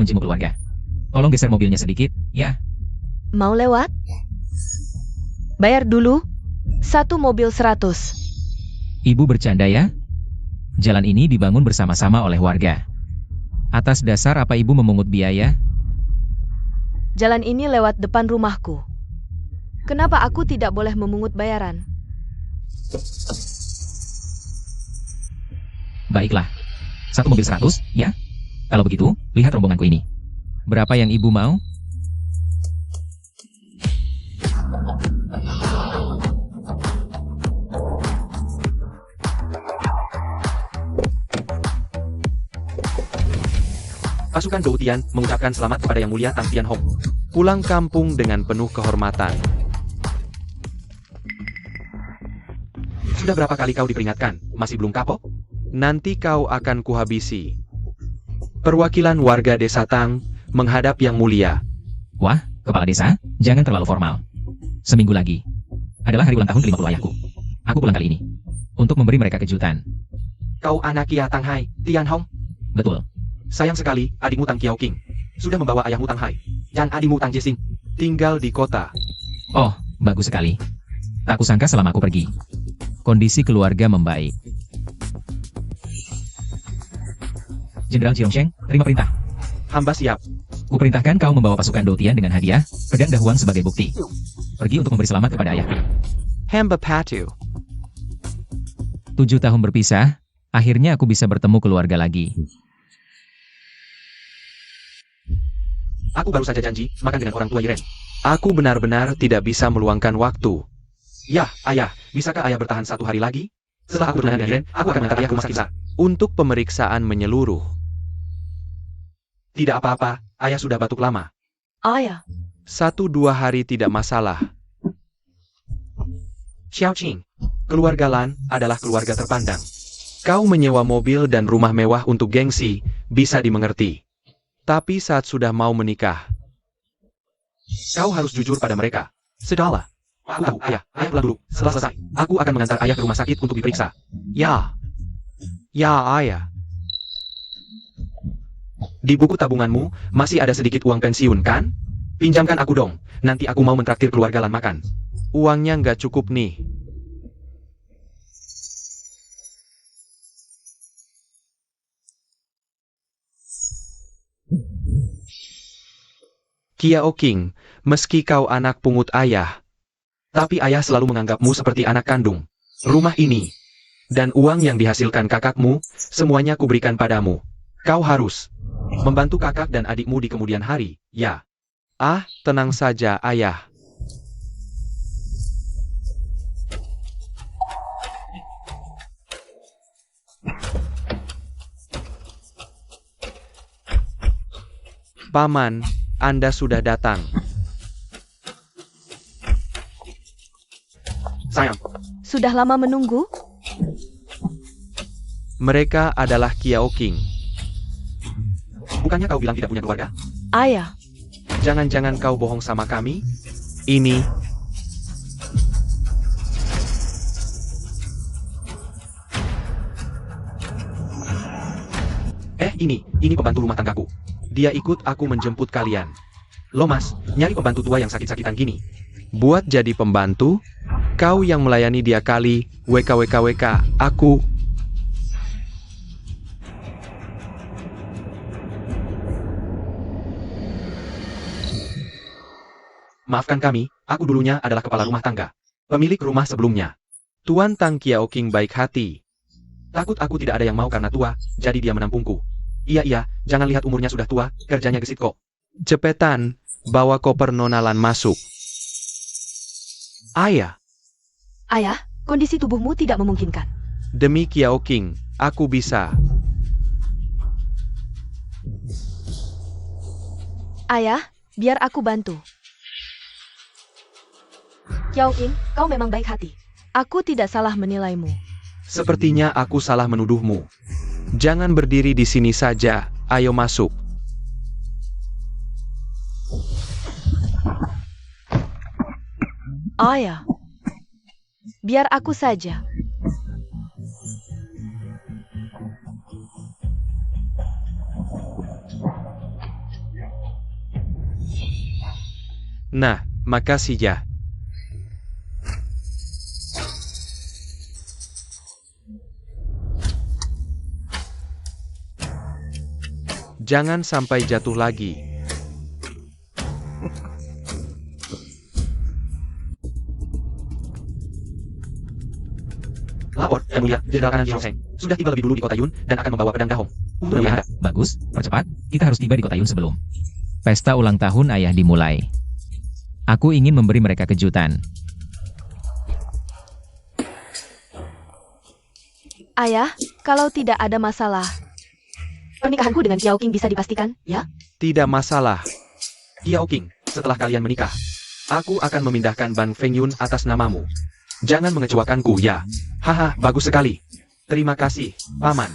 kuncimu keluarga. Tolong geser mobilnya sedikit, ya. Mau lewat? Bayar dulu. 1 mobil 100. Ibu bercanda ya? Jalan ini dibangun bersama-sama oleh warga. Atas dasar apa ibu memungut biaya? Jalan ini lewat depan rumahku. Kenapa aku tidak boleh memungut bayaran? Baiklah. 1 mobil 100, ya? Kalau begitu, lihat rombonganku ini. Berapa yang ibu mau? Pasukan Dou Tian mengucapkan selamat kepada Yang Mulia Tang Tianhong. Pulang kampung dengan penuh kehormatan. Sudah berapa kali kau diperingatkan? Masih belum kapok? Nanti kau akan kuhabisi. Perwakilan warga desa Tang menghadap Yang Mulia. Wah, kepala desa, jangan terlalu formal. Seminggu lagi adalah hari ulang tahun ke-50 ayahku. Aku pulang kali ini untuk memberi mereka kejutan. Kau anak Kia Tang Hai, Tianhong? Betul. Sayang sekali, adikmu Tang Qiaoqing sudah membawa ayahmu Tang Hai dan adikmu Tang Jixing tinggal di kota. Oh, bagus sekali. Tak kusangka selama aku pergi, kondisi keluarga membaik. Jenderal Jiongsheng, terima perintah. Hamba siap. Kuperintahkan kau membawa pasukan Dou Tian dengan hadiah, pedang dahuang sebagai bukti. Pergi untuk memberi selamat kepada ayahku. Hamba patu. 7 tahun berpisah, akhirnya aku bisa bertemu keluarga lagi. Aku baru saja janji makan dengan orang tua Yiren. Aku benar-benar tidak bisa meluangkan waktu. Ya, ayah, bisakah ayah bertahan 1 hari lagi? Setelah aku bertanya dengan Yiren, aku akan mengantar ayah ke rumah sakit untuk pemeriksaan menyeluruh. Tidak apa-apa, ayah sudah batuk lama. Ayah. 1-2 hari tidak masalah. Xiaoqing, keluarga Lan adalah keluarga terpandang. Kau menyewa mobil dan rumah mewah untuk gengsi, bisa dimengerti. Tapi saat sudah mau menikah, kau harus jujur pada mereka. Sudahlah. Aku tahu, ayah pulang dulu. Setelah selesai, aku akan mengantar ayah ke rumah sakit untuk diperiksa. Ya, ayah. Di buku tabunganmu, masih ada sedikit uang pensiun, kan? Pinjamkan aku dong, nanti aku mau mentraktir keluarga Lan makan. Uangnya nggak cukup nih. Qiaoqing, meski kau anak pungut ayah, tapi ayah selalu menganggapmu seperti anak kandung. Rumah ini, dan uang yang dihasilkan kakakmu, semuanya kuberikan padamu. Kau harus membantu kakak dan adikmu di kemudian hari, ya. Ah, tenang saja, ayah. Paman, Anda sudah datang. Sayang. Sudah lama menunggu? Mereka adalah Qiaoqing. Bukannya kau bilang tidak punya keluarga? Ayah. Jangan-jangan kau bohong sama kami? Ini. Ini pembantu rumah tanggaku. Dia ikut aku menjemput kalian. Lo mas, nyari pembantu tua yang sakit-sakitan gini. Buat jadi pembantu, kau yang melayani dia kali, WKWKWK, aku. Maafkan kami, aku dulunya adalah kepala rumah tangga. Pemilik rumah sebelumnya. Tuan Tang Qiaoqing baik hati. Takut aku tidak ada yang mau karena tua, jadi dia menampungku. Iya, jangan lihat umurnya sudah tua, kerjanya gesit kok. Cepetan, bawa koper Nona Lan masuk. Ayah. Ayah, kondisi tubuhmu tidak memungkinkan. Demi Qiaoqing, aku bisa. Ayah, biar aku bantu. Qiaoqing, kau memang baik hati. Aku tidak salah menilaimu. Sepertinya aku salah menuduhmu. Jangan berdiri di sini saja, ayo masuk. Ayah, biar aku saja. Nah, makasih ya. Jangan sampai jatuh lagi. Lapor, Yang Mulia, Jenderal Kanan Xiaosheng sudah tiba lebih dulu di kota Yun dan akan membawa pedang Dahong untuk memelihara. Bagus, percepat. Kita harus tiba di kota Yun sebelum pesta ulang tahun ayah dimulai. Aku ingin memberi mereka kejutan. Ayah, kalau tidak ada masalah, pernikahanku dengan Qiao Qing bisa dipastikan, ya? Tidak masalah. Qiao Qing, setelah kalian menikah, aku akan memindahkan Ban Fengyun atas namamu. Jangan mengecewakanku ya. Haha, bagus sekali. Terima kasih, Paman.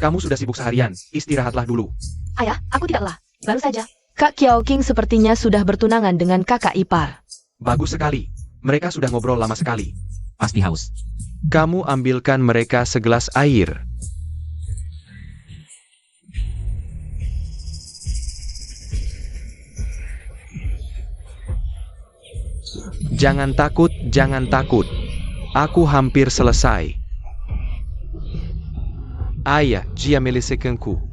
Kamu sudah sibuk seharian, istirahatlah dulu. Ayah, aku tidak lelah. Baru saja. Kak Qiao Qing sepertinya sudah bertunangan dengan kakak ipar. Bagus sekali. Mereka sudah ngobrol lama sekali. Pasti haus. Kamu ambilkan mereka segelas air. Jangan takut, jangan takut. Aku hampir selesai. Ayah, jia melisekanku.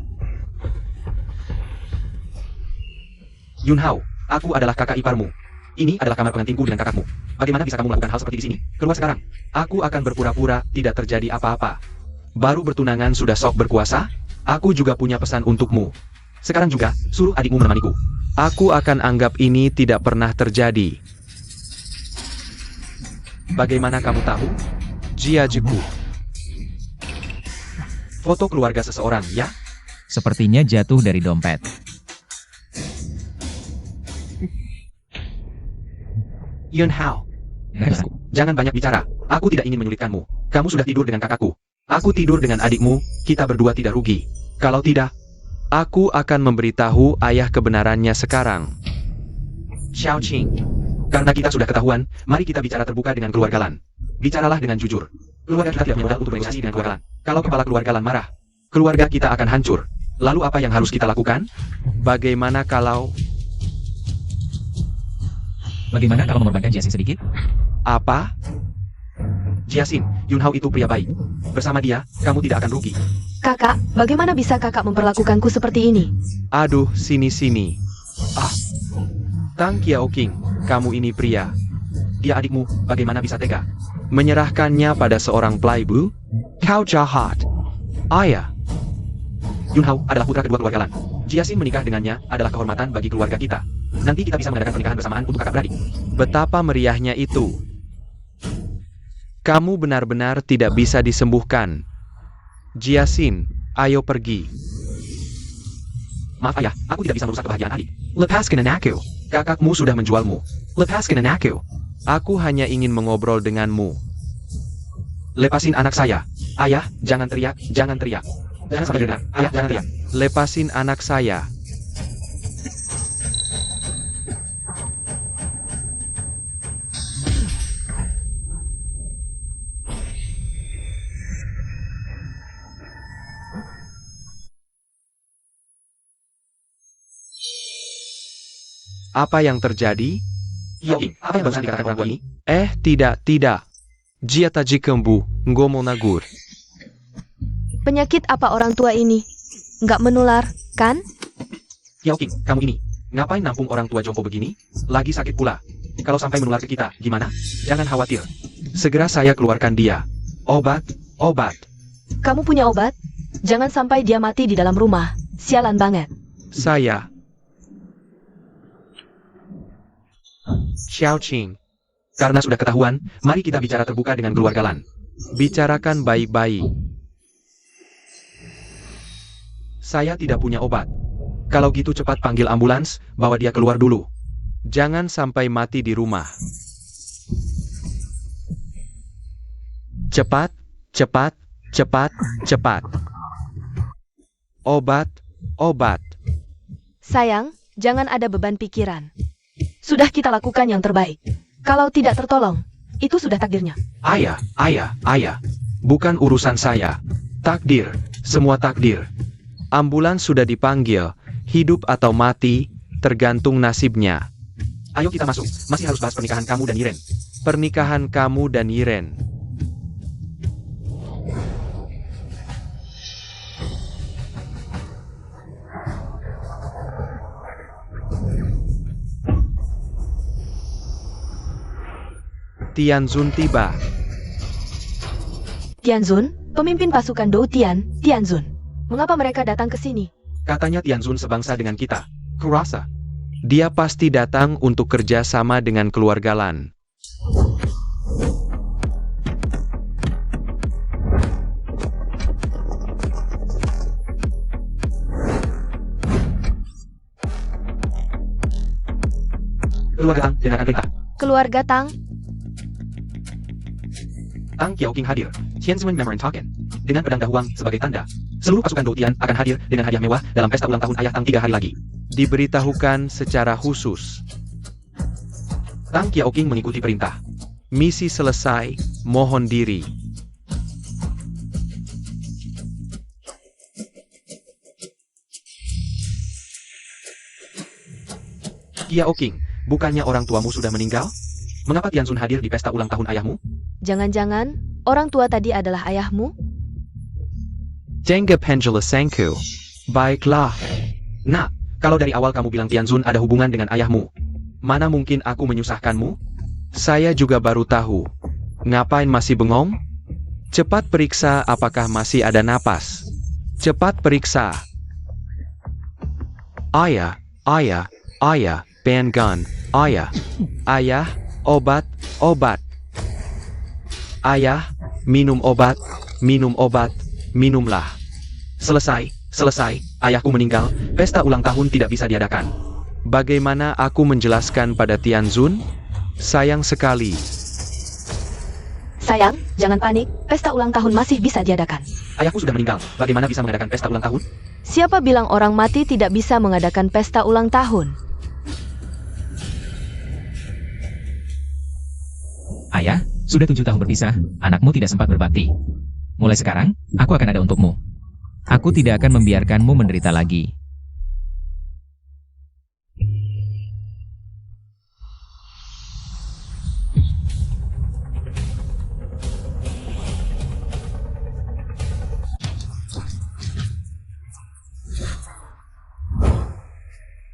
Yun Hao, aku adalah kakak iparmu. Ini adalah kamar pengantinku dengan kakakmu. Bagaimana bisa kamu melakukan hal seperti di sini? Keluar sekarang. Aku akan berpura-pura tidak terjadi apa-apa. Baru bertunangan sudah sok berkuasa? Aku juga punya pesan untukmu. Sekarang juga, suruh adikmu menemaniku. Aku akan anggap ini tidak pernah terjadi. Bagaimana kamu tahu? Jiajiku. Foto keluarga seseorang, ya? Sepertinya jatuh dari dompet. Yun Hao, jangan banyak bicara. Aku tidak ingin menyulitkanmu. Kamu sudah tidur dengan kakakku. Aku tidur dengan adikmu, kita berdua tidak rugi. Kalau tidak, Aku akan memberitahu ayah kebenarannya sekarang. Xiao Qing. Karena kita sudah ketahuan, mari kita bicara terbuka dengan keluarga Lan. Bicaralah dengan jujur. Keluarga kita tidak punya modal untuk bernegosiasi dengan keluarga Lan. Kalau kepala keluarga Lan marah, keluarga kita akan hancur. Lalu apa yang harus kita lakukan? Bagaimana kalau... Bagaimana kalau mengorbankan Jiasin sedikit? Apa? Jiasin, Yun Hao itu pria baik. Bersama dia, kamu tidak akan rugi. Kakak, bagaimana bisa kakak memperlakukanku seperti ini? Aduh, sini-sini. Tang Qiao Qing, kamu ini pria. Dia adikmu, bagaimana bisa tega? Menyerahkannya pada seorang playboy? Kau jahat. Ayah, Yun Hao adalah putra kedua keluarga Lan. Jiasin menikah dengannya adalah kehormatan bagi keluarga kita. Nanti kita bisa mengadakan pernikahan bersamaan untuk kakak beradik. betapa meriahnya itu. Kamu benar-benar tidak bisa disembuhkan. Jiasin, ayo pergi. Maaf ayah, aku tidak bisa merusak kebahagiaan adik. Lepaskan anakku. Kakakmu sudah menjualmu. Lepaskan anakku. Aku hanya ingin mengobrol denganmu. Lepasin anak saya. Ayah, jangan teriak, jangan teriak. Jangan sampai dengar. Ayah, jangan teriak. Lepasin anak saya. Apa yang terjadi? Qiao Qing, apa yang barusan dikatakan orang tua ini? Tidak. Jia taji kembu, ngomo nagur. Penyakit apa orang tua ini? Nggak menular, kan? Qiao Qing, kamu ini. Ngapain nampung orang tua jompo begini? Lagi sakit pula. Kalau sampai menular ke kita, gimana? Jangan khawatir. Segera saya keluarkan dia. Obat. Kamu punya obat? Jangan sampai dia mati di dalam rumah. Sialan banget. Saya. Xiao Qing, Karena sudah ketahuan, mari kita bicara terbuka dengan keluarga Lan. bicarakan baik-baik. Saya tidak punya obat. Kalau gitu cepat panggil ambulans, bawa dia keluar dulu. Jangan sampai mati di rumah. Cepat. Obat. Sayang, jangan ada beban pikiran. Sudah kita lakukan yang terbaik. Kalau tidak tertolong, itu sudah takdirnya. Ayah. Bukan urusan saya. Takdir, semua takdir. Ambulans sudah dipanggil. Hidup atau mati, tergantung nasibnya. Ayo kita masuk, masih harus bahas pernikahan kamu dan Yiren. Pernikahan kamu dan Yiren. Tianzun tiba. Tianzun, pemimpin pasukan Dou Tian, Tianzun. Mengapa mereka datang ke sini? Katanya Tianzun sebangsa dengan kita. Kurasa. Dia pasti datang untuk kerja sama dengan keluarga Lan. Keluarga Tang, dengarkan perintah. Keluarga Tang, Tang Qiaoqing hadir. Tianzun Memorial Token. Dengan pedang dahuang sebagai tanda. Seluruh pasukan Dou Tian akan hadir dengan hadiah mewah dalam pesta ulang tahun ayah Tang 3 hari lagi. Diberitahukan secara khusus. Tang Qiaoqing mengikuti perintah. Misi selesai, mohon diri. Qiaoqing, bukannya orang tuamu sudah meninggal? Mengapa Tianzun hadir di pesta ulang tahun ayahmu? jangan-jangan orang tua tadi adalah ayahmu? Jengga Pendula Sangku. Baiklah. Nah, kalau dari awal kamu bilang Tianzun ada hubungan dengan ayahmu, mana mungkin aku menyusahkanmu? Saya juga baru tahu. Ngapain masih bengong? Cepat periksa apakah masih ada napas. Cepat periksa. Ayah, pen gun, ayah, obat, ayah, minum obat, minumlah. Selesai, ayahku meninggal, pesta ulang tahun tidak bisa diadakan. Bagaimana aku menjelaskan pada Tianzun? Sayang sekali. Sayang, jangan panik, pesta ulang tahun masih bisa diadakan. Ayahku sudah meninggal, bagaimana bisa mengadakan pesta ulang tahun? Siapa bilang orang mati tidak bisa mengadakan pesta ulang tahun? Ayah, sudah 7 tahun berpisah, anakmu tidak sempat berbakti. Mulai sekarang, aku akan ada untukmu. Aku tidak akan membiarkanmu menderita lagi.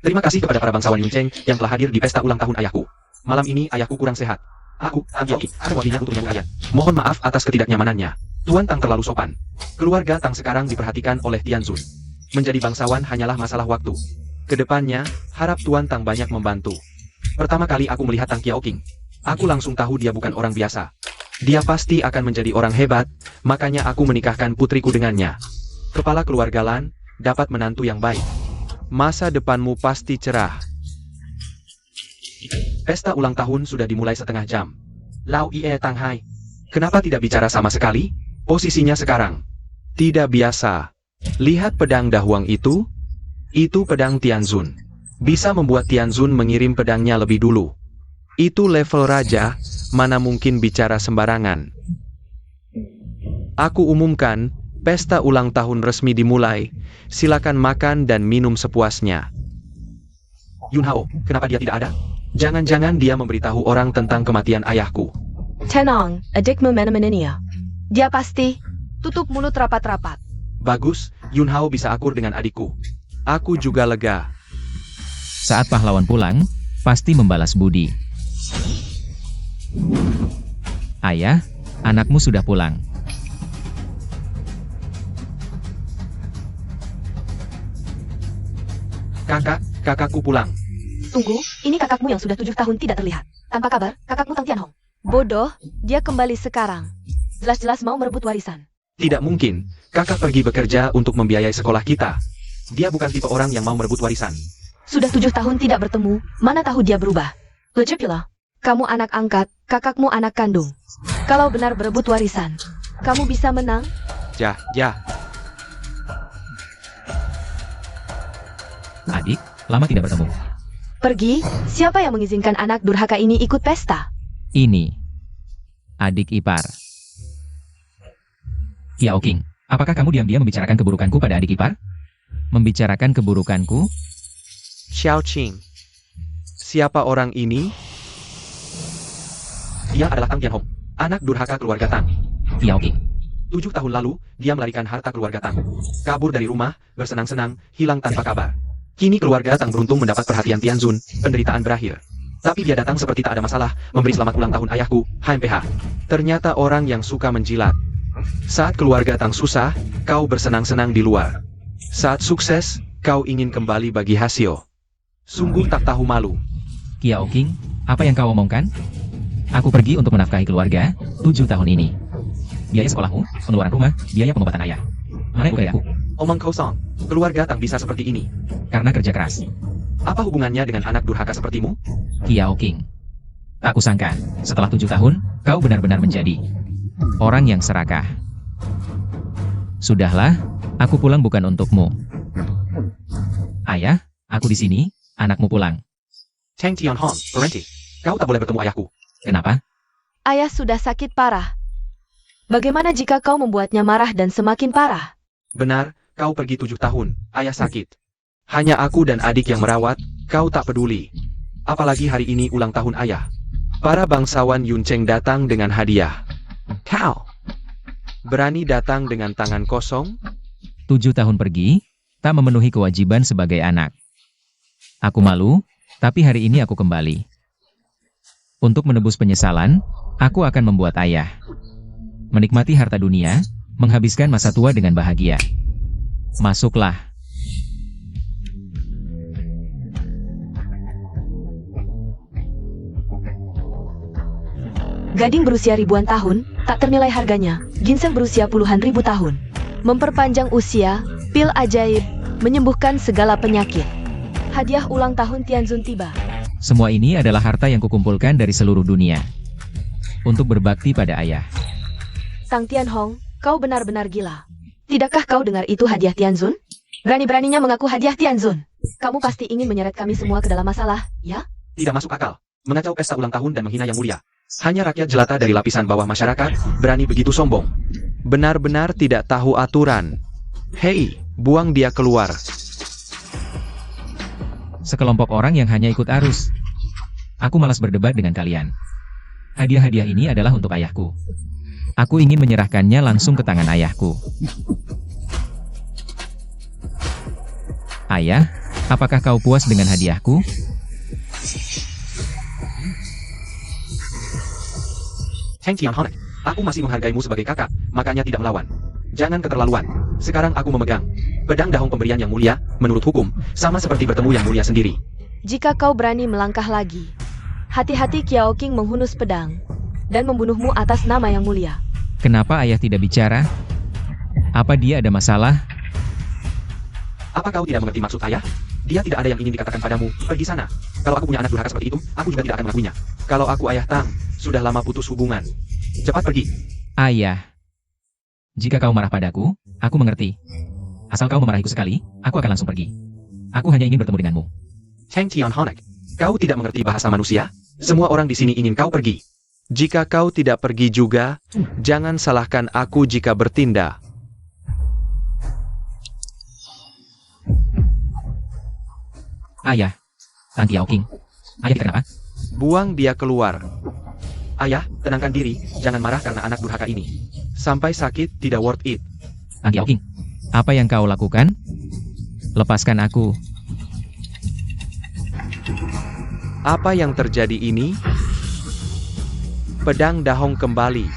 Terima kasih kepada para bangsawan Yuncheng yang telah hadir di pesta ulang tahun ayahku. Malam ini ayahku kurang sehat. Aku, Tang Qiaoqing, akan mewakilinya untuk menyambut kalian. Mohon maaf atas ketidaknyamanannya. Tuan Tang terlalu sopan. Keluarga Tang sekarang diperhatikan oleh Tianzun. Menjadi bangsawan hanyalah masalah waktu. Kedepannya, harap Tuan Tang banyak membantu. Pertama kali aku melihat Tang Qiaoqing, aku langsung tahu dia bukan orang biasa. Dia pasti akan menjadi orang hebat, makanya aku menikahkan putriku dengannya. Kepala keluarga Lan dapat menantu yang baik. Masa depanmu pasti cerah. Pesta ulang tahun sudah dimulai setengah jam. Lau Ie Tang Hai, kenapa tidak bicara sama sekali? Posisinya sekarang. Tidak biasa. Lihat pedang dahuang itu? Itu pedang Tianzun. Bisa membuat Tianzun mengirim pedangnya lebih dulu. Itu level raja, mana mungkin bicara sembarangan. Aku umumkan, pesta ulang tahun resmi dimulai. Silakan makan dan minum sepuasnya. Yunhao, kenapa dia tidak ada? Jangan-jangan dia memberitahu orang tentang kematian ayahku. Tenang, adikmu menemaninya. Dia pasti tutup mulut rapat-rapat. Bagus, Yunhao bisa akur dengan adikku. Aku juga lega. Saat pahlawan pulang, pasti membalas budi. Ayah, anakmu sudah pulang. Kakakku pulang. Tunggu, ini kakakmu yang sudah 7 tahun tidak terlihat. Tanpa kabar, kakakmu Tang Tianhong. Bodoh, dia kembali sekarang. Jelas-jelas mau merebut warisan. Tidak mungkin, kakak pergi bekerja untuk membiayai sekolah kita. Dia bukan tipe orang yang mau merebut warisan. Sudah 7 tahun tidak bertemu, mana tahu dia berubah. Lejepila, kamu anak angkat, kakakmu anak kandung. Kalau benar berebut warisan, kamu bisa menang? Ya. Adik, lama tidak bertemu. Pergi, siapa yang mengizinkan anak durhaka ini ikut pesta? Ini, adik ipar. Qiaoqing, apakah kamu diam-diam membicarakan keburukanku pada adik ipar? Membicarakan keburukanku? Xiaoqing. Siapa orang ini? Dia adalah Tang Tianhong, anak durhaka keluarga Tang. Kiao King. 7 tahun lalu, dia melarikan harta keluarga Tang. Kabur dari rumah, bersenang-senang, hilang tanpa kabar. Kini keluarga Tang beruntung mendapat perhatian Tianzun, penderitaan berakhir. Tapi dia datang seperti tak ada masalah, memberi selamat ulang tahun ayahku, HMPH. Ternyata orang yang suka menjilat. Saat keluarga Tang susah, kau bersenang-senang di luar. Saat sukses, kau ingin kembali bagi hasil. Sungguh tak tahu malu. Kiao King, apa yang kau omongkan? Aku pergi untuk menafkahi keluarga 7 tahun ini. Biaya sekolahmu, pengeluaran rumah, biaya pengobatan ayah. Mana yang aku? Omong kosong, keluarga Tang bisa seperti ini. Karena kerja keras. Apa hubungannya dengan anak durhaka sepertimu? Kiao King. Tak kusangka, setelah 7 tahun, kau benar-benar menjadi orang yang serakah. Sudahlah, aku pulang bukan untukmu. Ayah, aku di sini, anakmu pulang. Tang Tianhong, berhenti. Kau tak boleh bertemu ayahku. Kenapa? Ayah sudah sakit parah. Bagaimana jika kau membuatnya marah dan semakin parah? Benar, kau pergi 7 tahun, ayah sakit. Hanya aku dan adik yang merawat, kau tak peduli. Apalagi hari ini ulang tahun ayah. Para bangsawan Yuncheng datang dengan hadiah. Kau berani datang dengan tangan kosong? 7 tahun pergi, tak memenuhi kewajiban sebagai anak. Aku malu, tapi hari ini aku kembali. Untuk menebus penyesalan, aku akan membuat ayah menikmati harta dunia, menghabiskan masa tua dengan bahagia. Masuklah. Gading berusia ribuan tahun, tak ternilai harganya. Ginseng berusia puluhan ribu tahun. Memperpanjang usia, pil ajaib, menyembuhkan segala penyakit. Hadiah ulang tahun Tianzun tiba. Semua ini adalah harta yang kukumpulkan dari seluruh dunia. Untuk berbakti pada ayah. Tang Tianhong, kau benar-benar gila. Tidakkah kau dengar itu hadiah Tianzun? Berani-beraninya mengaku hadiah Tianzun. Kamu pasti ingin menyeret kami semua ke dalam masalah, ya? Tidak masuk akal. Mengacau pesta ulang tahun dan menghina yang mulia. Hanya rakyat jelata dari lapisan bawah masyarakat berani begitu sombong. Benar-benar tidak tahu aturan. Hei, buang dia keluar. Sekelompok orang yang hanya ikut arus. Aku malas berdebat dengan kalian. Hadiah-hadiah ini adalah untuk ayahku. Aku ingin menyerahkannya langsung ke tangan ayahku. Ayah, apakah kau puas dengan hadiahku? Tang Tianhong, aku masih menghargaimu sebagai kakak, makanya tidak melawan. Jangan keterlaluan. Sekarang aku memegang pedang dahong pemberian yang mulia, menurut hukum, sama seperti bertemu yang mulia sendiri. Jika kau berani melangkah lagi, hati-hati Kiao King menghunus pedang dan membunuhmu atas nama yang mulia. Kenapa ayah tidak bicara? Apa dia ada masalah? Apa kau tidak mengerti maksud ayah? Dia tidak ada yang ingin dikatakan padamu, pergi sana. Kalau aku punya anak durhaka seperti itu, aku juga tidak akan mengakuinya. Kalau aku ayah Tang, sudah lama putus hubungan. Cepat pergi. Ayah. Jika kau marah padaku, aku mengerti. Asal kau memarahiku sekali, aku akan langsung pergi. Aku hanya ingin bertemu denganmu. Tang Tianhong, kau tidak mengerti bahasa manusia? Semua orang di sini ingin kau pergi. Jika kau tidak pergi juga, jangan salahkan aku jika bertindak. Ayah. Tang Kiao King. Ayah kenapa? Buang dia keluar. Ayah, tenangkan diri, jangan marah karena anak durhaka ini. Sampai sakit tidak worth it. Tang Kiao King. Apa yang kau lakukan? Lepaskan aku. Apa yang terjadi ini? Pedang dahong kembali.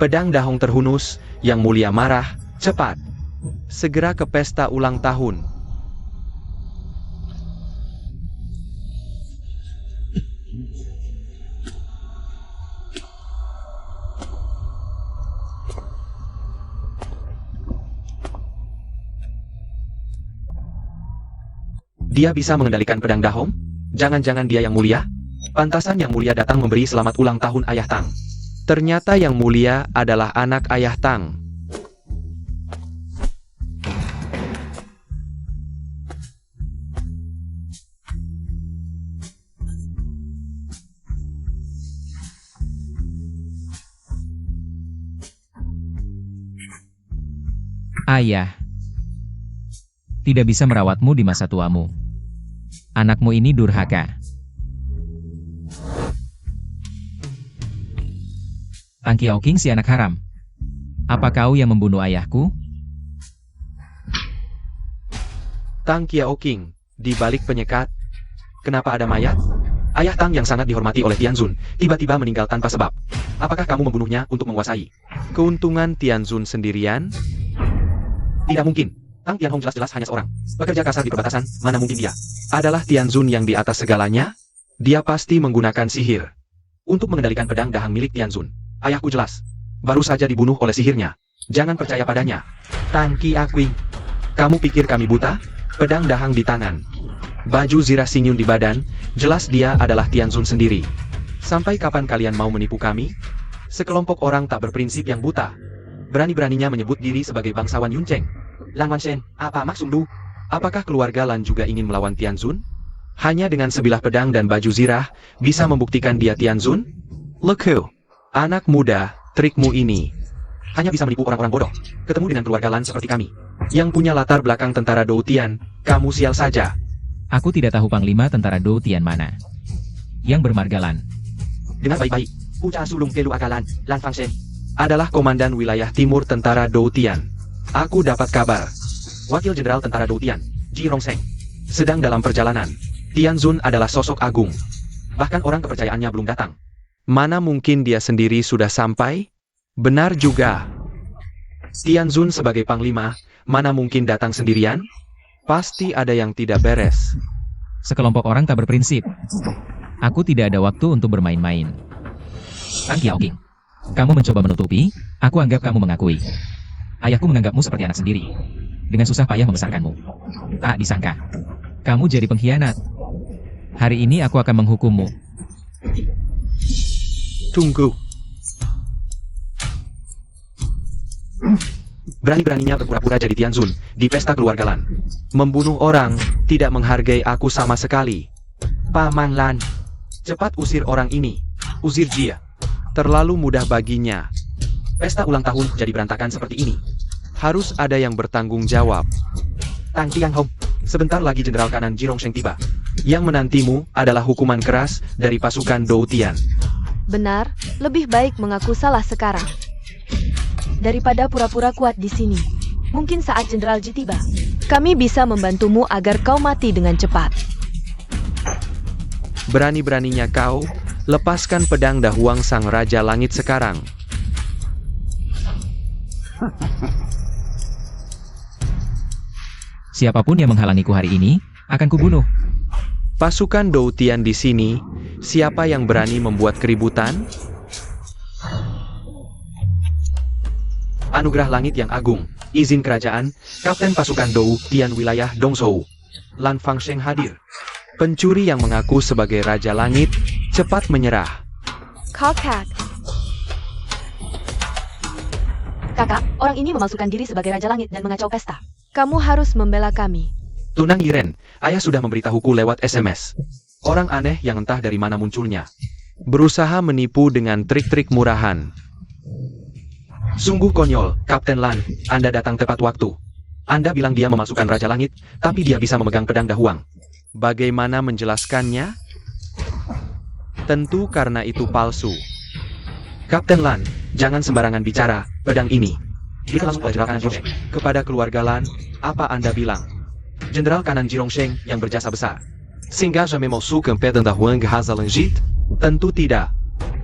Pedang dahong terhunus, yang mulia marah, cepat. Segera ke pesta ulang tahun. Dia bisa mengendalikan pedang dahong? Jangan-jangan dia yang mulia? Pantasan yang mulia datang memberi selamat ulang tahun ayah Tang. Ternyata yang mulia adalah anak ayah Tang. Ayah tidak bisa merawatmu di masa tuamu. Anakmu ini durhaka. Tang Qiaoqing si anak haram. Apa kau yang membunuh ayahku? Tang Qiaoqing, di balik penyekat, kenapa ada mayat? Ayah Tang yang sangat dihormati oleh Tianzun, tiba-tiba meninggal tanpa sebab. Apakah kamu membunuhnya untuk menguasai keuntungan Tianzun sendirian? Tidak mungkin. Tang Tianhong jelas-jelas hanya seorang pekerja kasar di perbatasan, mana mungkin dia adalah Tianzun yang di atas segalanya? Dia pasti menggunakan sihir untuk mengendalikan pedang dahang milik Tianzun. Ayahku jelas, baru saja dibunuh oleh sihirnya. Jangan percaya padanya. Tang Qiaoqing, kamu pikir kami buta? Pedang dahang di tangan, baju zirah sinyun di badan, jelas dia adalah Tianzun sendiri. Sampai kapan kalian mau menipu kami? Sekelompok orang tak berprinsip yang buta. Berani-beraninya menyebut diri sebagai bangsawan Yuncheng. Lang Wanshen, apa maksudmu? Apakah keluarga Lan juga ingin melawan Tianzun? Hanya dengan sebilah pedang dan baju zirah, bisa membuktikan dia Tianzun? Leku, anak muda, trikmu ini hanya bisa menipu orang-orang bodoh. Ketemu dengan keluarga Lan seperti kami, yang punya latar belakang tentara Dou Tian, kamu sial saja. Aku tidak tahu panglima tentara Dou Tian mana yang bermarga Lan. Dengar baik-baik, ucap sulung kelu akalan, Lan Fangshen adalah komandan wilayah timur tentara Dou Tian. Aku dapat kabar, Wakil Jenderal Tentara Dou Tian, Ji Rongseng, sedang dalam perjalanan. Tianzun adalah sosok agung. Bahkan orang kepercayaannya belum datang. Mana mungkin dia sendiri sudah sampai? Benar juga. Tianzun sebagai panglima, mana mungkin datang sendirian? Pasti ada yang tidak beres. Sekelompok orang tak berprinsip. Aku tidak ada waktu untuk bermain-main. Tang Qiaoqing, kamu mencoba menutupi, aku anggap kamu mengakui. Ayahku menganggapmu seperti anak sendiri. Dengan susah payah membesarkanmu. Tak disangka, kamu jadi pengkhianat. Hari ini aku akan menghukummu. Tunggu. Berani-beraninya berpura-pura jadi Tianzun di pesta keluarga Lan. Membunuh orang, tidak menghargai aku sama sekali. Paman Lan, cepat usir orang ini. Usir dia. Terlalu mudah baginya. Pesta ulang tahun jadi berantakan seperti ini. Harus ada yang bertanggung jawab. Tang Tianhong, sebentar lagi Jenderal Kanan Ji Rongseng tiba. Yang menantimu adalah hukuman keras dari pasukan Dou Tian. Benar, lebih baik mengaku salah sekarang daripada pura-pura kuat di sini. Mungkin saat Jenderal Ji tiba, kami bisa membantumu agar kau mati dengan cepat. Berani-beraninya kau, lepaskan pedang Dahuang Sang Raja Langit sekarang. Siapapun yang menghalangiku hari ini, akan kubunuh. Pasukan Dou Tian di sini, siapa yang berani membuat keributan? Anugerah Langit yang Agung, izin kerajaan, Kapten Pasukan Dou Tian Wilayah Dongzhou, Lan Fangsheng hadir. Pencuri yang mengaku sebagai Raja Langit, cepat menyerah. Kakak. Kakak, orang ini memalsukan diri sebagai Raja Langit dan mengacau pesta. Kamu harus membela kami. Tunang Yiren, ayah sudah memberitahuku lewat SMS. Orang aneh yang entah dari mana munculnya. Berusaha menipu dengan trik-trik murahan. Sungguh konyol, Kapten Lan, Anda datang tepat waktu. Anda bilang dia memasukkan Raja Langit, tapi dia bisa memegang pedang Dahuang. Bagaimana menjelaskannya? Tentu karena itu palsu. Kapten Lan, jangan sembarangan bicara, pedang ini diberikan langsung oleh Jenderal Kanan Ji Rongseng kepada keluarga Lan, apa Anda bilang? Jenderal Kanan Ji Rongseng yang berjasa besar. Sehingga jamais masukkan pedang Dahuang haza Langit? Tentu tidak.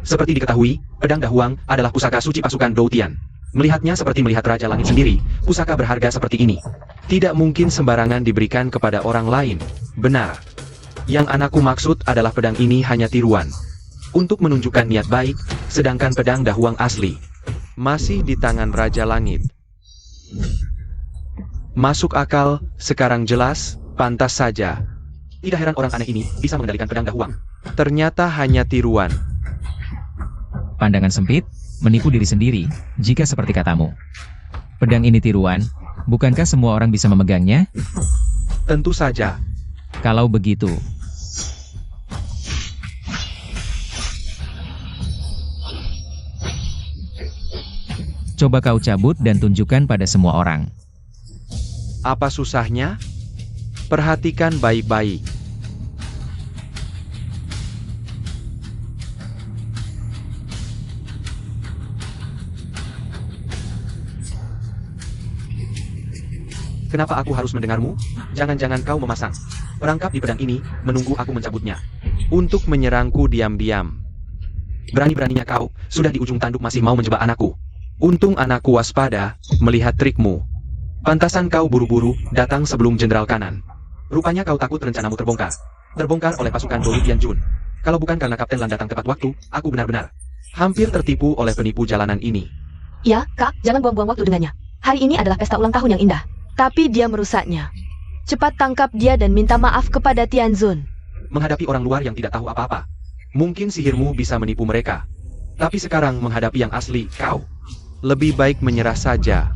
Seperti diketahui, pedang Dahuang adalah pusaka suci pasukan Dou Tian. Melihatnya seperti melihat Raja Langit sendiri, pusaka berharga seperti ini tidak mungkin sembarangan diberikan kepada orang lain. Benar. Yang anakku maksud adalah pedang ini hanya tiruan untuk menunjukkan niat baik, sedangkan pedang Dahuang asli masih di tangan Raja Langit. Masuk akal, sekarang jelas, pantas saja. Tidak heran orang aneh ini bisa mengendalikan pedang Dahuang. Ternyata hanya tiruan. Pandangan sempit, menipu diri sendiri, jika seperti katamu. Pedang ini tiruan, bukankah semua orang bisa memegangnya? Tentu saja. Kalau begitu, coba kau cabut dan tunjukkan pada semua orang. Apa susahnya? Perhatikan baik-baik. Kenapa aku harus mendengarmu? Jangan-jangan kau memasang perangkap di pedang ini, menunggu aku mencabutnya. Untuk menyerangku diam-diam. Berani-beraninya kau, sudah di ujung tanduk masih mau menjebak anakku. Untung anakku waspada, melihat trikmu. Pantasan kau buru-buru, datang sebelum Jenderal Kanan. Rupanya kau takut rencanamu terbongkar. Terbongkar oleh pasukan Dou Tianjun. Kalau bukan karena Kapten Lan datang tepat waktu, aku benar-benar Hampir tertipu oleh penipu jalanan ini. Ya, Kak, jangan buang-buang waktu dengannya. Hari ini adalah pesta ulang tahun yang indah. Tapi dia merusaknya. Cepat tangkap dia dan minta maaf kepada Tianzun. menghadapi orang luar yang tidak tahu apa-apa. Mungkin sihirmu bisa menipu mereka. Tapi sekarang menghadapi yang asli, kau Lebih baik menyerah saja.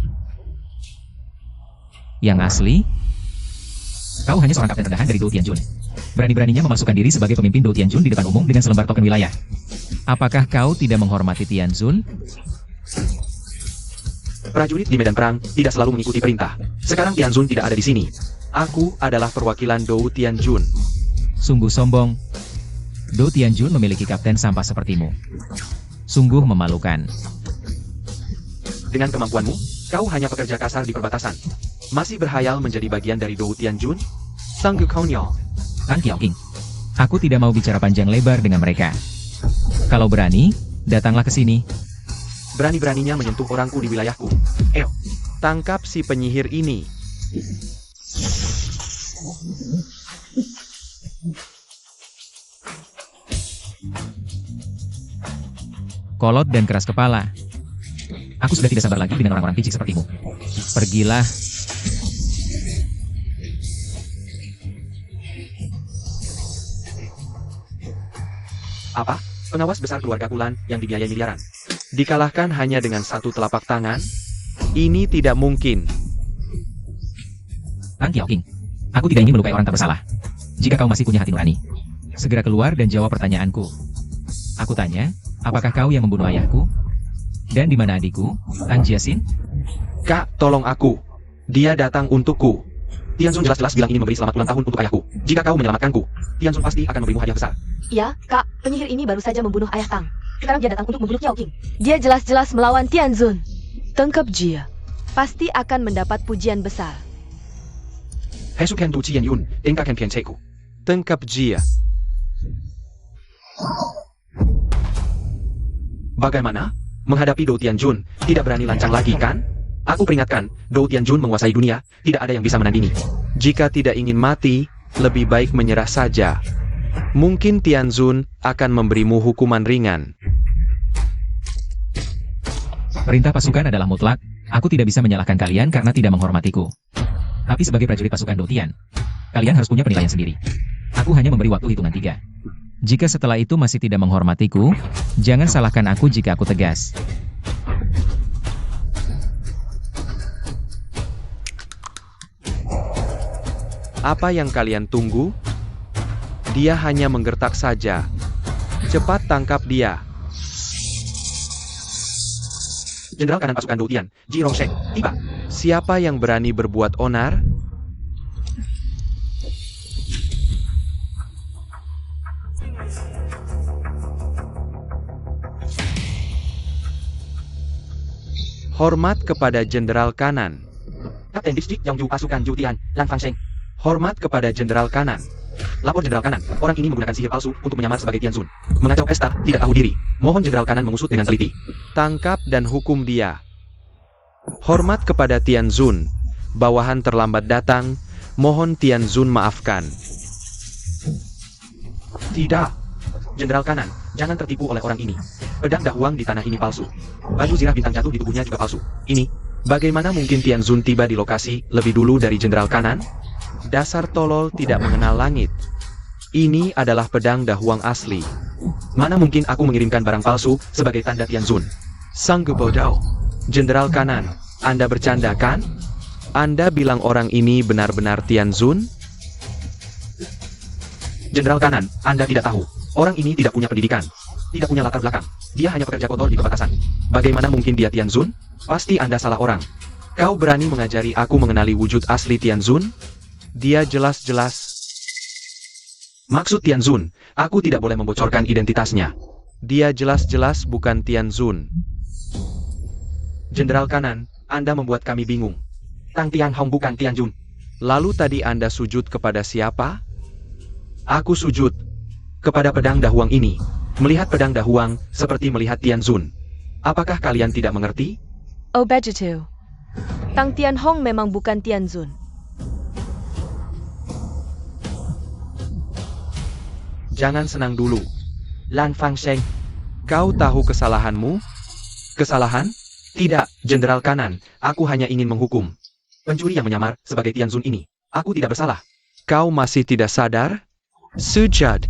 Yang asli? Kau hanya seorang kapten rendahan dari Dou Tianjun. Berani-beraninya memasukkan diri sebagai pemimpin Dou Tianjun di depan umum dengan selembar token wilayah. Apakah kau tidak menghormati Tianzun? prajurit di medan perang tidak selalu mengikuti perintah. Sekarang Tianzun tidak ada di sini. Aku adalah perwakilan Dou Tianjun. Sungguh sombong. Dou Tianjun memiliki kapten sampah sepertimu. Sungguh memalukan. Dengan kemampuanmu, kau hanya pekerja kasar di perbatasan. Masih berhayal menjadi bagian dari Dou Tianjun? Sanggu Kaonyol. Tan Qiaoqing. Aku tidak mau bicara panjang lebar dengan mereka. Kalau berani, datanglah ke sini. Berani-beraninya menyentuh orangku di wilayahku. Tangkap si penyihir ini. Kolot dan keras kepala. Aku sudah tidak sabar lagi dengan orang-orang picik sepertimu. Pergilah. Apa? Pengawas besar keluarga Kulan yang dibiayai miliaran. Dikalahkan hanya dengan satu telapak tangan? Ini tidak mungkin. Tan Qiaoqing. Aku tidak ingin melukai orang tak bersalah. Jika kau masih punya hati nurani, segera keluar dan jawab pertanyaanku. Aku tanya, apakah kau yang membunuh ayahku? Dan di mana adikku, Tan Jiaxin? Kak, tolong aku. Dia datang untukku. Tianzun jelas-jelas bilang ingin memberi selamat ulang tahun untuk ayahku. Jika kau menyelamatkanku, Tianzun pasti akan memberimu hadiah besar. Ya, Kak, penyihir ini baru saja membunuh ayah Tang. Sekarang dia datang untuk membunuh Qiaoqing. Dia jelas-jelas melawan Tianzun. Tangkap dia. Pasti akan mendapat pujian besar. Hesuken tu Cian Yun, engkau kan pianceku. Tangkap dia. Bagaimana? Menghadapi Dou Tianjun, tidak berani lancang lagi kan? Aku peringatkan, Dou Tianjun menguasai dunia, tidak ada yang bisa menandingi. Jika tidak ingin mati, lebih baik menyerah saja. Mungkin Tianzun akan memberimu hukuman ringan. Perintah pasukan adalah mutlak. Aku tidak bisa menyalahkan kalian karena tidak menghormatiku. Tapi sebagai prajurit pasukan Dou Tian, kalian harus punya penilaian sendiri. Aku hanya memberi waktu hitungan 3. Jika setelah itu masih tidak menghormatiku, jangan salahkan aku jika aku tegas. Apa yang kalian tunggu? Dia hanya menggertak saja. Cepat tangkap dia. Jenderal Kanan pasukan Dou Tian, Ji Rongsheng, tiba. Siapa yang berani berbuat onar? Hormat kepada Jenderal Kanan. Kapten Distrik Yongju pasukan Ju Tian, Lan Fangsheng. Hormat kepada Jenderal Kanan. Lapor Jenderal Kanan, orang ini menggunakan sihir palsu untuk menyamar sebagai Tianzun. Mengacau pesta, tidak tahu diri. Mohon Jenderal Kanan mengusut dengan teliti. Tangkap dan hukum dia. Hormat kepada Tianzun. Bawahan terlambat datang. Mohon Tianzun maafkan. Tidak. Jenderal Kanan, jangan tertipu oleh orang ini. Pedang Dahuang di tanah ini palsu. Baju zirah bintang jatuh di tubuhnya juga palsu. Ini, Bagaimana mungkin Tianzun tiba di lokasi lebih dulu dari Jenderal Kanan? Dasar tolol tidak mengenal langit. Ini adalah pedang Dahuang asli. mana mungkin aku mengirimkan barang palsu sebagai tanda Tianzun? Sanggup bodoh. Jenderal Kanan, Anda bercanda kan? Anda bilang orang ini benar-benar Tianzun? Jenderal Kanan, Anda tidak tahu. Orang ini tidak punya pendidikan. Tidak punya latar belakang. Dia hanya pekerja kotor di perbatasan. Bagaimana mungkin dia Tianzun? Pasti Anda salah orang. Kau berani mengajari aku mengenali wujud asli Tianzun? Dia jelas-jelas... Maksud Tianzun, aku tidak boleh membocorkan identitasnya. Dia jelas-jelas bukan Tianzun. Jenderal Kanan, Anda membuat kami bingung. Tang Tianhong bukan Tianjun. Lalu tadi Anda sujud kepada siapa? Aku sujud kepada pedang dahuang ini. Melihat pedang dahuang seperti melihat Tianzun. Apakah kalian tidak mengerti? Oh Begitu. Tang Tianhong memang bukan Tianzun. Jangan senang dulu. Lan Fangsheng. Kau tahu kesalahanmu? Kesalahan? Tidak, Jenderal Kanan. Aku hanya ingin menghukum Pencuri yang menyamar sebagai Tianzun ini. Aku tidak bersalah. Kau masih tidak sadar? Sujud.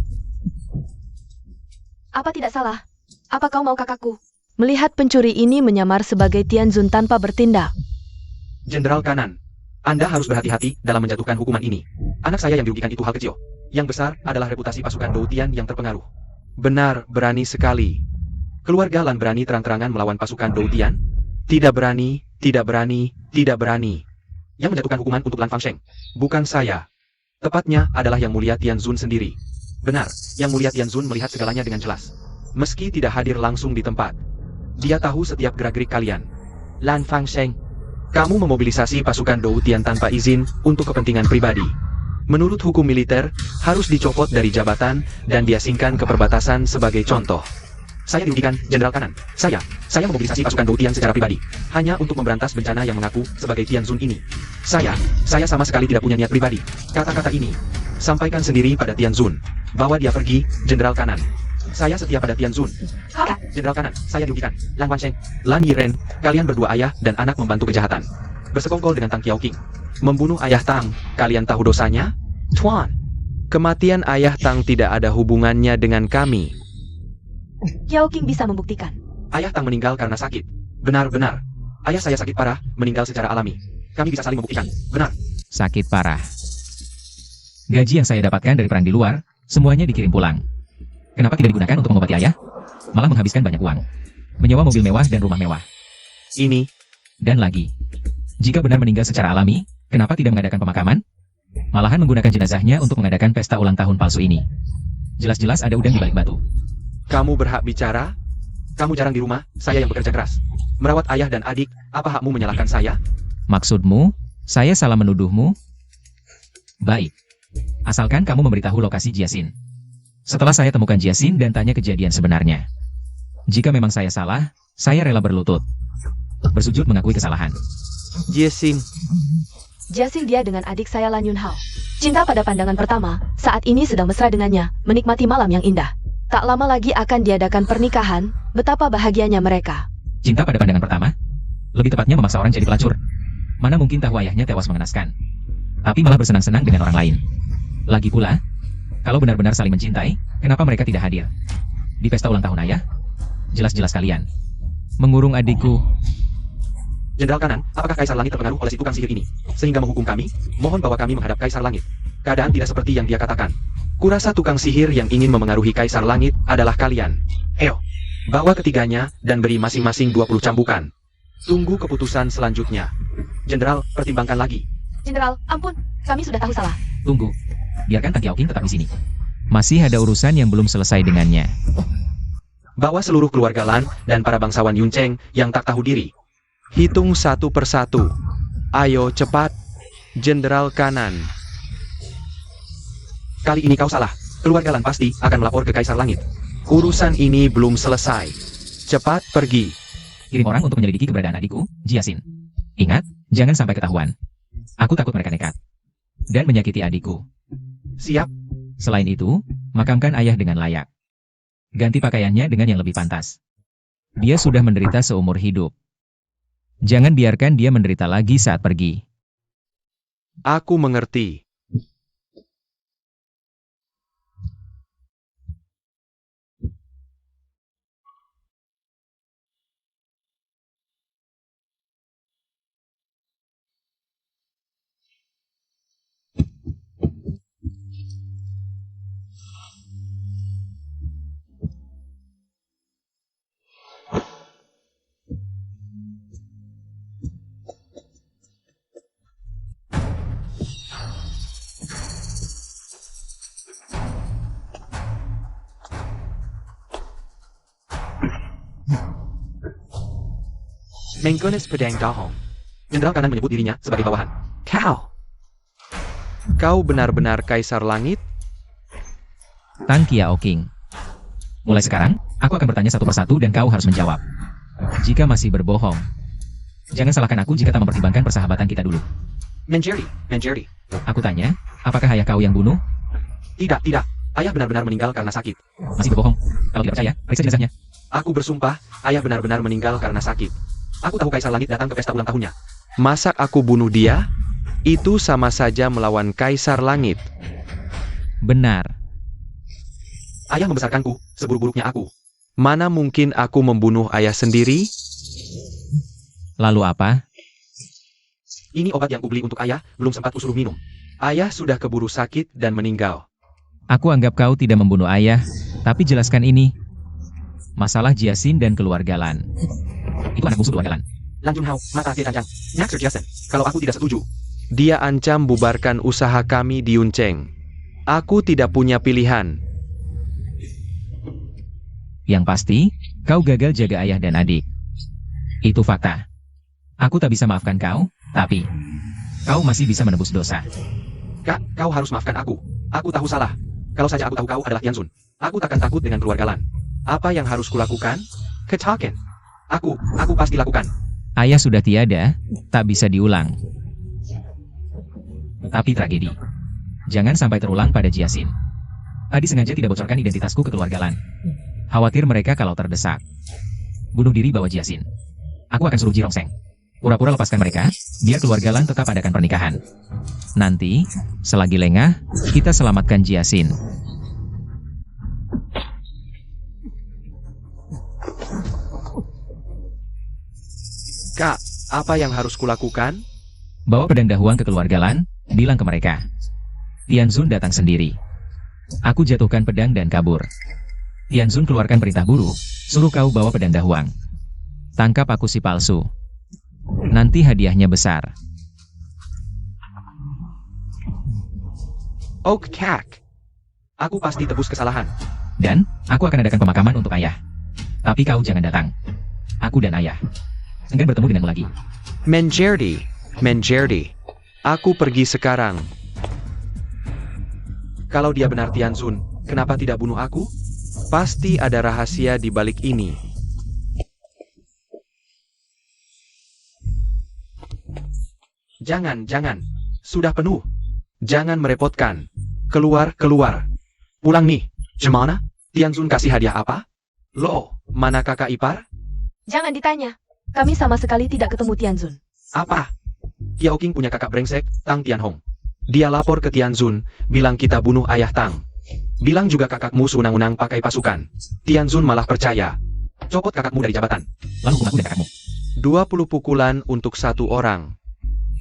Apa tidak salah? Apa kau mau kakakku? Melihat pencuri ini menyamar sebagai Tianzun tanpa bertindak. Jenderal Kanan, Anda harus berhati-hati dalam menjatuhkan hukuman ini. Anak saya yang dirugikan itu hal kecil. Yang besar adalah reputasi pasukan Dou Tian yang terpengaruh. Benar, berani sekali. Keluarga Lan berani terang-terangan melawan pasukan Dou Tian? Tidak berani, tidak berani, tidak berani. Yang menjatuhkan hukuman untuk Lan Fangsheng Bukan saya. tepatnya adalah Yang Mulia Tianzun sendiri. Benar, Yang Mulia Tianzun melihat segalanya dengan jelas. Meski tidak hadir langsung di tempat. Dia tahu setiap gerak-gerik kalian. Lan Fangsheng, Kamu memobilisasi pasukan Dou Tian tanpa izin untuk kepentingan pribadi. Menurut hukum militer, harus dicopot dari jabatan dan diasingkan ke perbatasan sebagai contoh. saya dirugikan, Jenderal Kanan. Saya memobilisasi pasukan Dou Tian secara pribadi. Hanya untuk memberantas bencana yang mengaku sebagai Tianzun ini. Saya sama sekali tidak punya niat pribadi. Kata-kata ini, sampaikan sendiri pada Tianzun. Bawa dia pergi, Jenderal Kanan. Saya setia pada Tianzun. Jenderal Kanan, saya dirugikan. Lan Wansheng, Lan Yiren, kalian berdua ayah dan anak membantu kejahatan. Bersekongkol dengan Tang Qiaoqing. membunuh ayah Tang, kalian tahu dosanya? Tuan, Kematian ayah Tang tidak ada hubungannya dengan kami. Yao King bisa membuktikan. ayah Tang meninggal karena sakit. Benar-benar. Ayah saya sakit parah, meninggal secara alami. Kami bisa saling membuktikan. Benar. Sakit parah. Gaji yang saya dapatkan dari perang di luar, semuanya dikirim pulang. Kenapa tidak digunakan untuk mengobati ayah? Malah menghabiskan banyak uang. Menyewa mobil mewah dan rumah mewah. Ini, Dan lagi, jika benar meninggal secara alami, kenapa tidak mengadakan pemakaman? Malahan menggunakan jenazahnya untuk mengadakan pesta ulang tahun palsu ini. Jelas-jelas ada udang di balik batu. kamu berhak bicara? Kamu jarang di rumah, saya yang bekerja keras. Merawat ayah dan adik, apa hakmu menyalahkan saya? Maksudmu, saya salah menuduhmu? Baik. Asalkan kamu memberitahu lokasi Jiasin. Setelah saya temukan Jiasin dan tanya kejadian sebenarnya. Jika memang saya salah, saya rela berlutut. Bersujud mengakui kesalahan. Jiasin, Jiasin dia dengan adik saya Lan Yunhao. Cinta pada pandangan pertama, saat ini sedang mesra dengannya, menikmati malam yang indah. Tak lama lagi akan diadakan pernikahan, betapa bahagianya mereka. Cinta pada pandangan pertama? Lebih tepatnya memaksa orang jadi pelacur. Mana mungkin tahu ayahnya tewas mengenaskan. Tapi malah bersenang-senang dengan orang lain. Lagi pula, kalau benar-benar saling mencintai, kenapa mereka tidak hadir? Di pesta ulang tahun ayah? Jelas-jelas kalian mengurung adikku. Jenderal Kanan, apakah Kaisar Langit terpengaruh oleh si tukang sihir ini? Sehingga menghukum kami? Mohon bawa kami menghadap Kaisar Langit. Keadaan tidak seperti yang dia katakan. kurasa tukang sihir yang ingin memengaruhi Kaisar Langit adalah kalian. Eo, Bawa ketiganya dan beri masing-masing 20 cambukan. Tunggu keputusan selanjutnya. Jenderal, pertimbangkan lagi. Jenderal, ampun, kami sudah tahu salah. Tunggu, biarkan Tang Qiaoqing tetap di sini. Masih ada urusan yang belum selesai dengannya. Bawa seluruh keluarga Lan dan para bangsawan Yuncheng yang tak tahu diri. Hitung satu persatu. Ayo cepat. Jenderal Kanan. Kali ini kau salah. Keluarga Lan pasti akan melapor ke Kaisar Langit. Urusan ini belum selesai. Cepat pergi. Kirim orang untuk menyelidiki keberadaan adikku, Jiasin. Ingat, jangan sampai ketahuan. Aku takut mereka nekat dan menyakiti adikku. Siap. Selain itu, makamkan ayah dengan layak. Ganti pakaiannya dengan yang lebih pantas. Dia sudah menderita seumur hidup. Jangan biarkan dia menderita lagi saat pergi. Aku mengerti. Menggunakan pedang dahong. Jenderal kanan menyebut dirinya sebagai bawahan. Kau benar-benar Kaisar Langit? Tang Qiaoqing. Mulai sekarang, aku akan bertanya satu persatu dan kau harus menjawab. Jika masih berbohong, jangan salahkan aku jika tak mempertimbangkan persahabatan kita dulu. Menjadi. Aku tanya, apakah ayah kau yang bunuh? Tidak. Ayah benar-benar meninggal karena sakit. Masih berbohong? Kalau tidak percaya, periksa jenazahnya. Aku bersumpah, ayah benar-benar meninggal karena sakit. Aku tahu Kaisar Langit datang ke pesta ulang tahunnya. Masa aku bunuh dia? Itu sama saja melawan Kaisar Langit. Benar. Ayah membesarkanku, seburuk-buruknya aku. Mana mungkin aku membunuh ayah sendiri? Lalu apa? Ini obat yang kubeli untuk ayah, belum sempat kusuruh minum. Ayah sudah keburu sakit dan meninggal. Aku anggap kau tidak membunuh ayah, tapi jelaskan ini. Masalah Jiasin dan keluarga Lan. Itu anak musuh keluarga Lan. Lan Junhao, mata dia panjang. Nyak Sir Jiasen, kalau aku tidak setuju. Dia ancam bubarkan usaha kami di Yuncheng. Aku tidak punya pilihan. Yang pasti, kau gagal jaga ayah dan adik. Itu fakta. Aku tak bisa maafkan kau, tapi kau masih bisa menebus dosa. Kak, kau harus maafkan aku. Aku tahu salah. Kalau saja aku tahu kau adalah Tianzun, aku takkan takut dengan keluarga Lan. Apa yang harus kulakukan? Ketaken. Aku pasti lakukan. Ayah sudah tiada, tak bisa diulang. Tapi tragedi. Jangan sampai terulang pada Jiasin. Adi sengaja tidak bocorkan identitasku ke keluarga Lan. Khawatir mereka kalau terdesak. Bunuh diri bawa Jiasin. Aku akan suruh Jirongseng. Pura-pura lepaskan mereka, biar keluarga Lan tetap adakan pernikahan. Nanti, selagi lengah, kita selamatkan Jiasin. Kak, apa yang harus kulakukan? Bawa pedang dahuang ke keluarga Lan, bilang ke mereka. Tianzun datang sendiri. Aku jatuhkan pedang dan kabur. Tianzun keluarkan perintah buruh, suruh kau bawa pedang dahuang. Tangkap aku si palsu. Nanti hadiahnya besar. Kak. Aku pasti tebus kesalahan. Dan, aku akan adakan pemakaman untuk ayah. Tapi kau jangan datang. Aku dan ayah enggan bertemu denganmu lagi. Menjadi. Aku pergi sekarang. Kalau dia benar Tianzun, kenapa tidak bunuh aku? Pasti ada rahasia di balik ini. Jangan. Sudah penuh. Jangan merepotkan. Keluar. Pulang nih. Gimana? Tianzun kasih hadiah apa? Loh, mana kakak ipar? Jangan ditanya. Kami sama sekali tidak ketemu Tianzun. Apa? Qiaoqing punya kakak brengsek, Tang Tianhong. Dia lapor ke Tianzun, bilang kita bunuh ayah Tang. Bilang juga kakakmu seunang-unang pakai pasukan. Tianzun malah percaya. Copot kakakmu dari jabatan. Lalu hukum aku dan kakakmu. 20 pukulan untuk satu orang.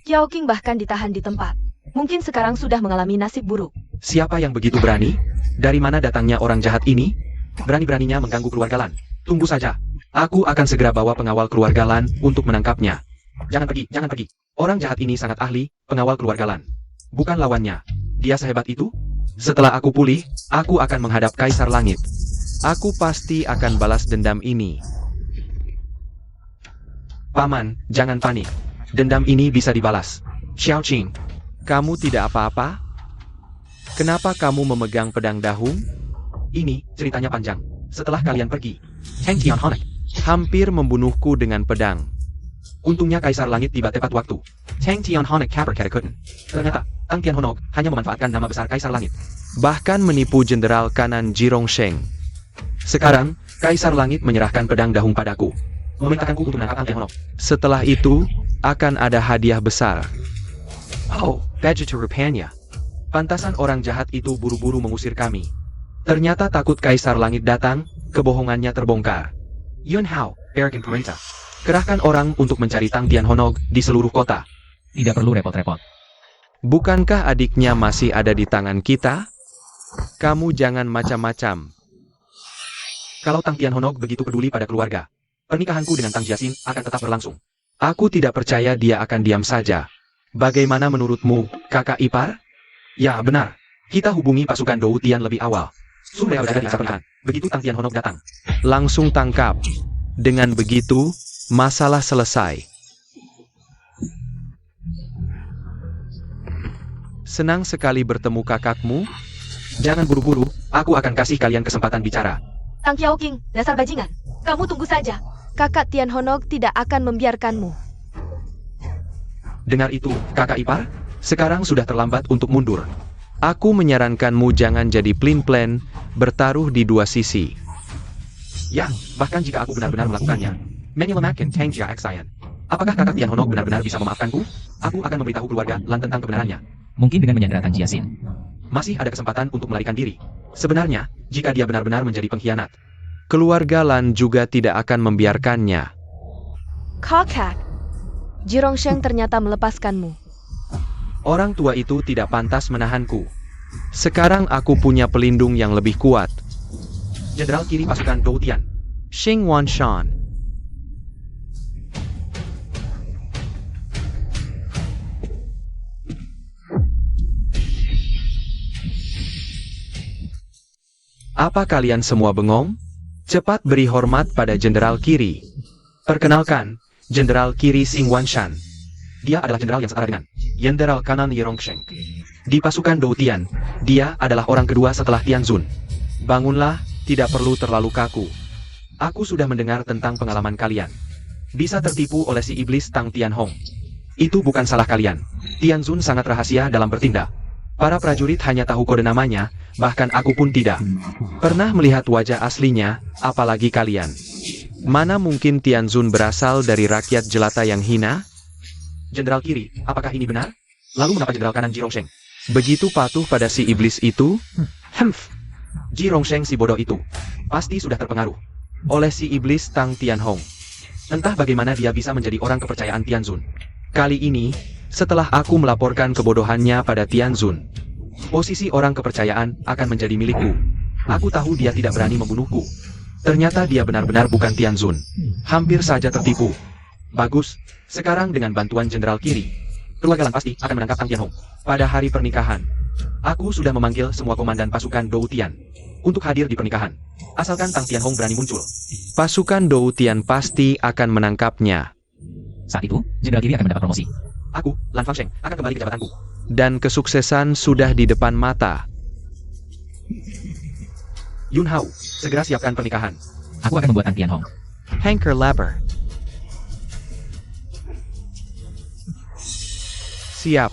Qiaoqing bahkan ditahan di tempat. Mungkin sekarang sudah mengalami nasib buruk. Siapa yang begitu berani? Dari mana datangnya orang jahat ini? Berani-beraninya mengganggu keluarga Lan. Tunggu saja. Aku akan segera bawa pengawal keluarga Lan untuk menangkapnya. Jangan pergi. Orang jahat ini sangat ahli, pengawal keluarga Lan. Bukan lawannya. Dia sehebat itu? Setelah aku pulih, aku akan menghadap Kaisar Langit. Aku pasti akan balas dendam ini. Paman, jangan panik. Dendam ini bisa dibalas. Xiaoqing, Kamu tidak apa-apa? Kenapa kamu memegang pedang dahung? ini ceritanya panjang. Setelah kalian pergi, Cheng Tianhong Hampir membunuhku dengan pedang. untungnya Kaisar Langit tiba tepat waktu. Cheng Tianhong kabar kerekuten. Ternyata, Tang Tianhong hanya memanfaatkan nama besar Kaisar Langit. Bahkan menipu Jenderal Kanan Jirongseng. Sekarang, Kaisar Langit menyerahkan pedang dahung padaku. Memerintahkanku untuk menangkap Tang Tianhong. Setelah itu, akan ada hadiah besar. Begitu rupanya. Pantasan orang jahat itu buru-buru mengusir kami. Ternyata takut Kaisar Langit datang, kebohongannya terbongkar. Yun Hao, Bergen Perintah. Kerahkan orang untuk mencari Tang Tianhong di seluruh kota. Tidak perlu repot-repot. Bukankah adiknya masih ada di tangan kita? Kamu jangan macam-macam. Kalau Tang Tianhong begitu peduli pada keluarga, pernikahanku dengan Tang Jiasin akan tetap berlangsung. Aku tidak percaya dia akan diam saja. Bagaimana menurutmu, kakak ipar? Ya benar, kita hubungi pasukan Dou Tian lebih awal. Sudah berada di atas pernikahan. Begitu Tang Tianhong datang, Langsung tangkap. Dengan begitu, Masalah selesai. Senang sekali bertemu kakakmu. Jangan buru-buru, aku akan kasih kalian kesempatan bicara. Tang Qiaoqing, dasar bajingan. Kamu tunggu saja. Kakak Tian Honok tidak akan membiarkanmu. Dengar itu, kakak ipar? Sekarang sudah terlambat untuk mundur. Aku menyarankanmu jangan jadi plin-plan, bertaruh di dua sisi. Ya, bahkan jika aku benar-benar melakukannya. Menyelamatkan Tang Jia Xian. Apakah kakak Tian Honok benar-benar bisa memaafkanku? Aku akan memberitahu keluarga Lan tentang kebenarannya. Mungkin dengan menyandera Tang Jiasin. Masih ada kesempatan untuk melarikan diri. Sebenarnya, jika dia benar-benar menjadi pengkhianat. Keluarga Lan juga tidak akan membiarkannya. Kakak, Jirongshen ternyata melepaskanmu. Orang tua itu tidak pantas menahanku. Sekarang aku punya pelindung yang lebih kuat. Jenderal kiri pasukan Dou Tian. Xing Wanshan. Apa kalian semua bengong? Cepat beri hormat pada Jenderal Kiri. Perkenalkan, Jenderal Kiri Xing Wanshan. Dia adalah jenderal yang setara dengan Jenderal kanan Yerongshen. Di pasukan Dou Tian, dia adalah orang kedua setelah Tianzun. Bangunlah, tidak perlu terlalu kaku. Aku sudah mendengar tentang pengalaman kalian. Bisa tertipu oleh si iblis Tang Tianhong. Itu bukan salah kalian. Tianzun sangat rahasia dalam bertindak. Para prajurit hanya tahu kode namanya, bahkan aku pun tidak. Pernah melihat wajah aslinya, apalagi kalian. Mana mungkin Tianzun berasal dari rakyat jelata yang hina? Jenderal Kiri, apakah ini benar? Lalu mengapa Jenderal kanan Jirongshen? Begitu patuh pada si iblis itu? Jirongshen si bodoh itu. Pasti sudah terpengaruh Oleh si iblis Tang Tianhong. Entah bagaimana dia bisa menjadi orang kepercayaan Tianzun. Kali ini, setelah aku melaporkan kebodohannya pada Tianzun, posisi orang kepercayaan akan menjadi milikku. Aku tahu dia tidak berani membunuhku. Ternyata dia benar-benar bukan Tianzun. Hampir saja tertipu. Bagus, sekarang dengan bantuan Jenderal Kiri, keluarga Lan pasti akan menangkap Tang Tianhong. Pada hari pernikahan, aku sudah memanggil semua komandan pasukan Dou Tian untuk hadir di pernikahan. Asalkan Tang Tianhong berani muncul. Pasukan Dou Tian pasti akan menangkapnya. Saat itu, Jenderal Kiri akan mendapat promosi. Aku, Lan Fangsheng, akan kembali ke jabatanku. Dan kesuksesan sudah di depan mata. Yun Hao, segera siapkan pernikahan. Aku akan membuat Tang Tianhong. Hanker Lapper. Siap.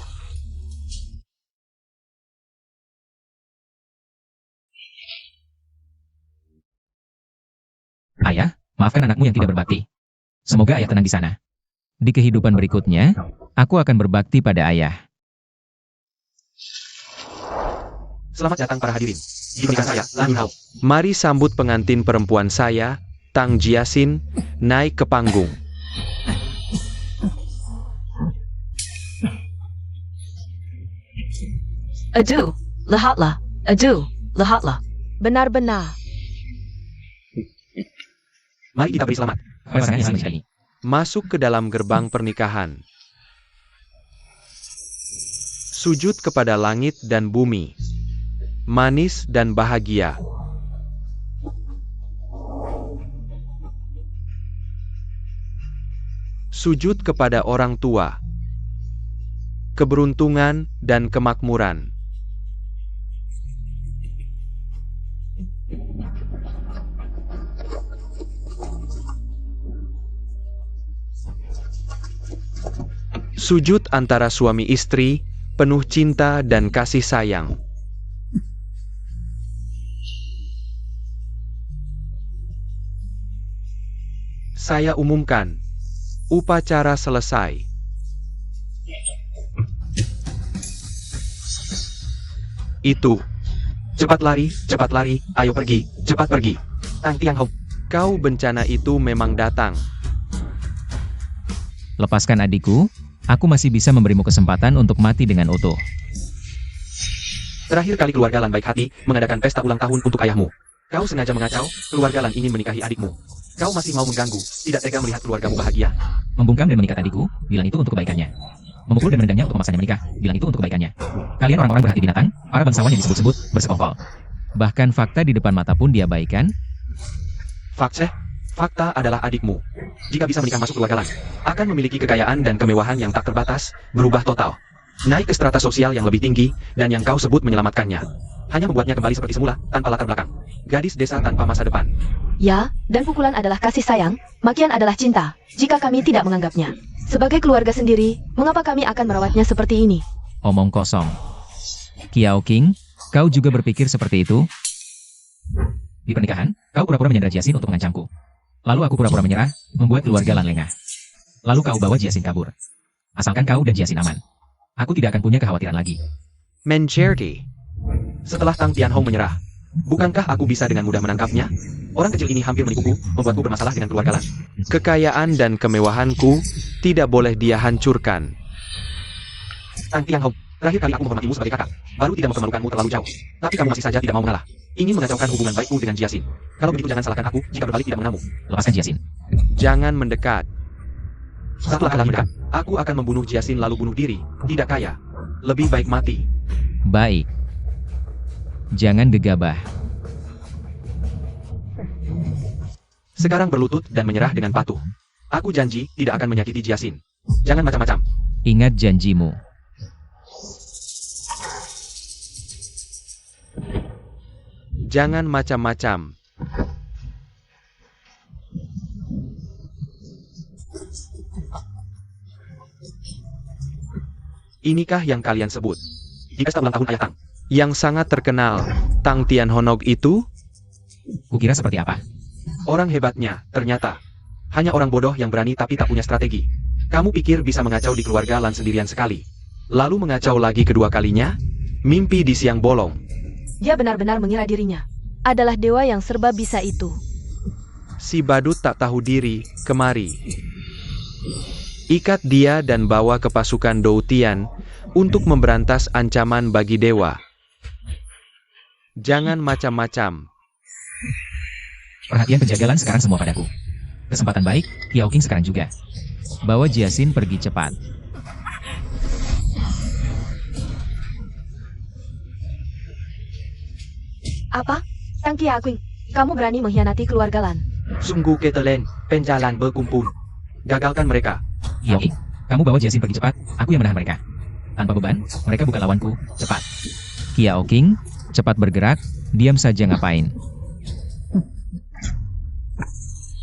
Ayah, maafkan anakmu yang tidak berbakti. Semoga ayah tenang di sana. Di kehidupan berikutnya, aku akan berbakti pada ayah. Selamat datang para hadirin. Di pernikahan saya, Lan Yun Hao. Mari sambut pengantin perempuan saya, Tang Jiasin, naik ke panggung. Aduh, lihatlah. Aduh, lihatlah. Benar-benar. Mari kita beri selamat. Pasangan yang ini. Masuk ke dalam gerbang pernikahan. Sujud kepada langit dan bumi. Manis dan bahagia. Sujud kepada orang tua. Keberuntungan dan kemakmuran. Sujud antara suami istri, penuh cinta dan kasih sayang. Saya umumkan, upacara selesai. Itu, Cepat lari, ayo pergi, cepat pergi. Tang Tianhong. kau bencana itu memang datang. Lepaskan adikku, aku masih bisa memberimu kesempatan untuk mati dengan utuh. Terakhir kali keluarga Lan baik hati mengadakan pesta ulang tahun untuk ayahmu. Kau sengaja mengacau, keluarga Lan ingin menikahi adikmu. Kau masih mau mengganggu, tidak tega melihat keluargamu bahagia. Membungkam dan mengikat adikku, bilang itu untuk kebaikannya. Memukul dan menendangnya untuk memaksanya menikah, bilang itu untuk kebaikannya. Kalian orang-orang berhati binatang, para bangsawan yang disebut-sebut bersekongkol. Bahkan fakta di depan mata pun diabaikan. Fakta? Fakta adalah adikmu. Jika bisa menikah masuk keluarga Lan, akan memiliki kekayaan dan kemewahan yang tak terbatas, berubah total. Naik ke strata sosial yang lebih tinggi, dan yang kau sebut menyelamatkannya. Hanya membuatnya kembali seperti semula, tanpa latar belakang. Gadis desa tanpa masa depan. Ya, dan pukulan adalah kasih sayang, makian adalah cinta, jika kami tidak menganggapnya. Sebagai keluarga sendiri, mengapa kami akan merawatnya seperti ini? Omong kosong. Kiao King, kau juga berpikir seperti itu? Di pernikahan, kau pura-pura menyandra Jiasin untuk mengancamku. Lalu aku pura-pura menyerah, membuat keluarga Lan lengah. Lalu kau bawa Jiasin kabur. Asalkan kau dan Jiasin aman, aku tidak akan punya kekhawatiran lagi. Mencerti. Setelah Tang Tianhong menyerah, bukankah aku bisa dengan mudah menangkapnya? Orang kecil ini hampir menipuku, membuatku bermasalah dengan keluarga Lan. Kekayaan dan kemewahanku tidak boleh dia hancurkan. Tang Tianhong, terakhir kali aku menghormatimu sebagai kakak, baru tidak mempermalukanmu terlalu jauh. Tapi kamu masih saja tidak mau mengalah. Ingin mengacaukan hubungan baikmu dengan Jiasin. Kalau begitu jangan salahkan aku jika berbalik tidak mengenalmu. Lepaskan Jiasin. Jangan mendekat. Satu langkah mendekat, aku akan membunuh Jiasin lalu bunuh diri. Tidak kaya. Lebih baik mati. Baik. Jangan gegabah. Sekarang berlutut dan menyerah dengan patuh. Aku janji tidak akan menyakiti Jiasin. Jangan macam-macam. Ingat janjimu. Jangan macam-macam. Inikah yang kalian sebut di pesta ulang tahun ayah Tang? Yang sangat terkenal, Tang Tianhonog itu? Kukira seperti apa? Orang hebatnya, ternyata. Hanya orang bodoh yang berani tapi tak punya strategi. Kamu pikir bisa mengacau di keluarga Lan sendirian sekali. Lalu mengacau lagi kedua kalinya? Mimpi di siang bolong. Dia benar-benar mengira dirinya adalah dewa yang serba bisa itu. Si badut tak tahu diri, kemari. Ikat dia dan bawa ke pasukan Doutian untuk memberantas ancaman bagi dewa. Jangan macam-macam. Perhatian penjagalan sekarang semua padaku. Kesempatan baik, Kiao King sekarang juga. Bawa Jiasin pergi cepat. Apa? Tang Tianhong, kamu berani mengkhianati keluarga Lan? Sungguh ketelen, penjalan berkumpul. Gagalkan mereka. Kiao King, kamu bawa Jiasin pergi cepat, aku yang menahan mereka. Tanpa beban, mereka bukan lawanku, cepat. Kiao King, cepat bergerak, diam saja ngapain?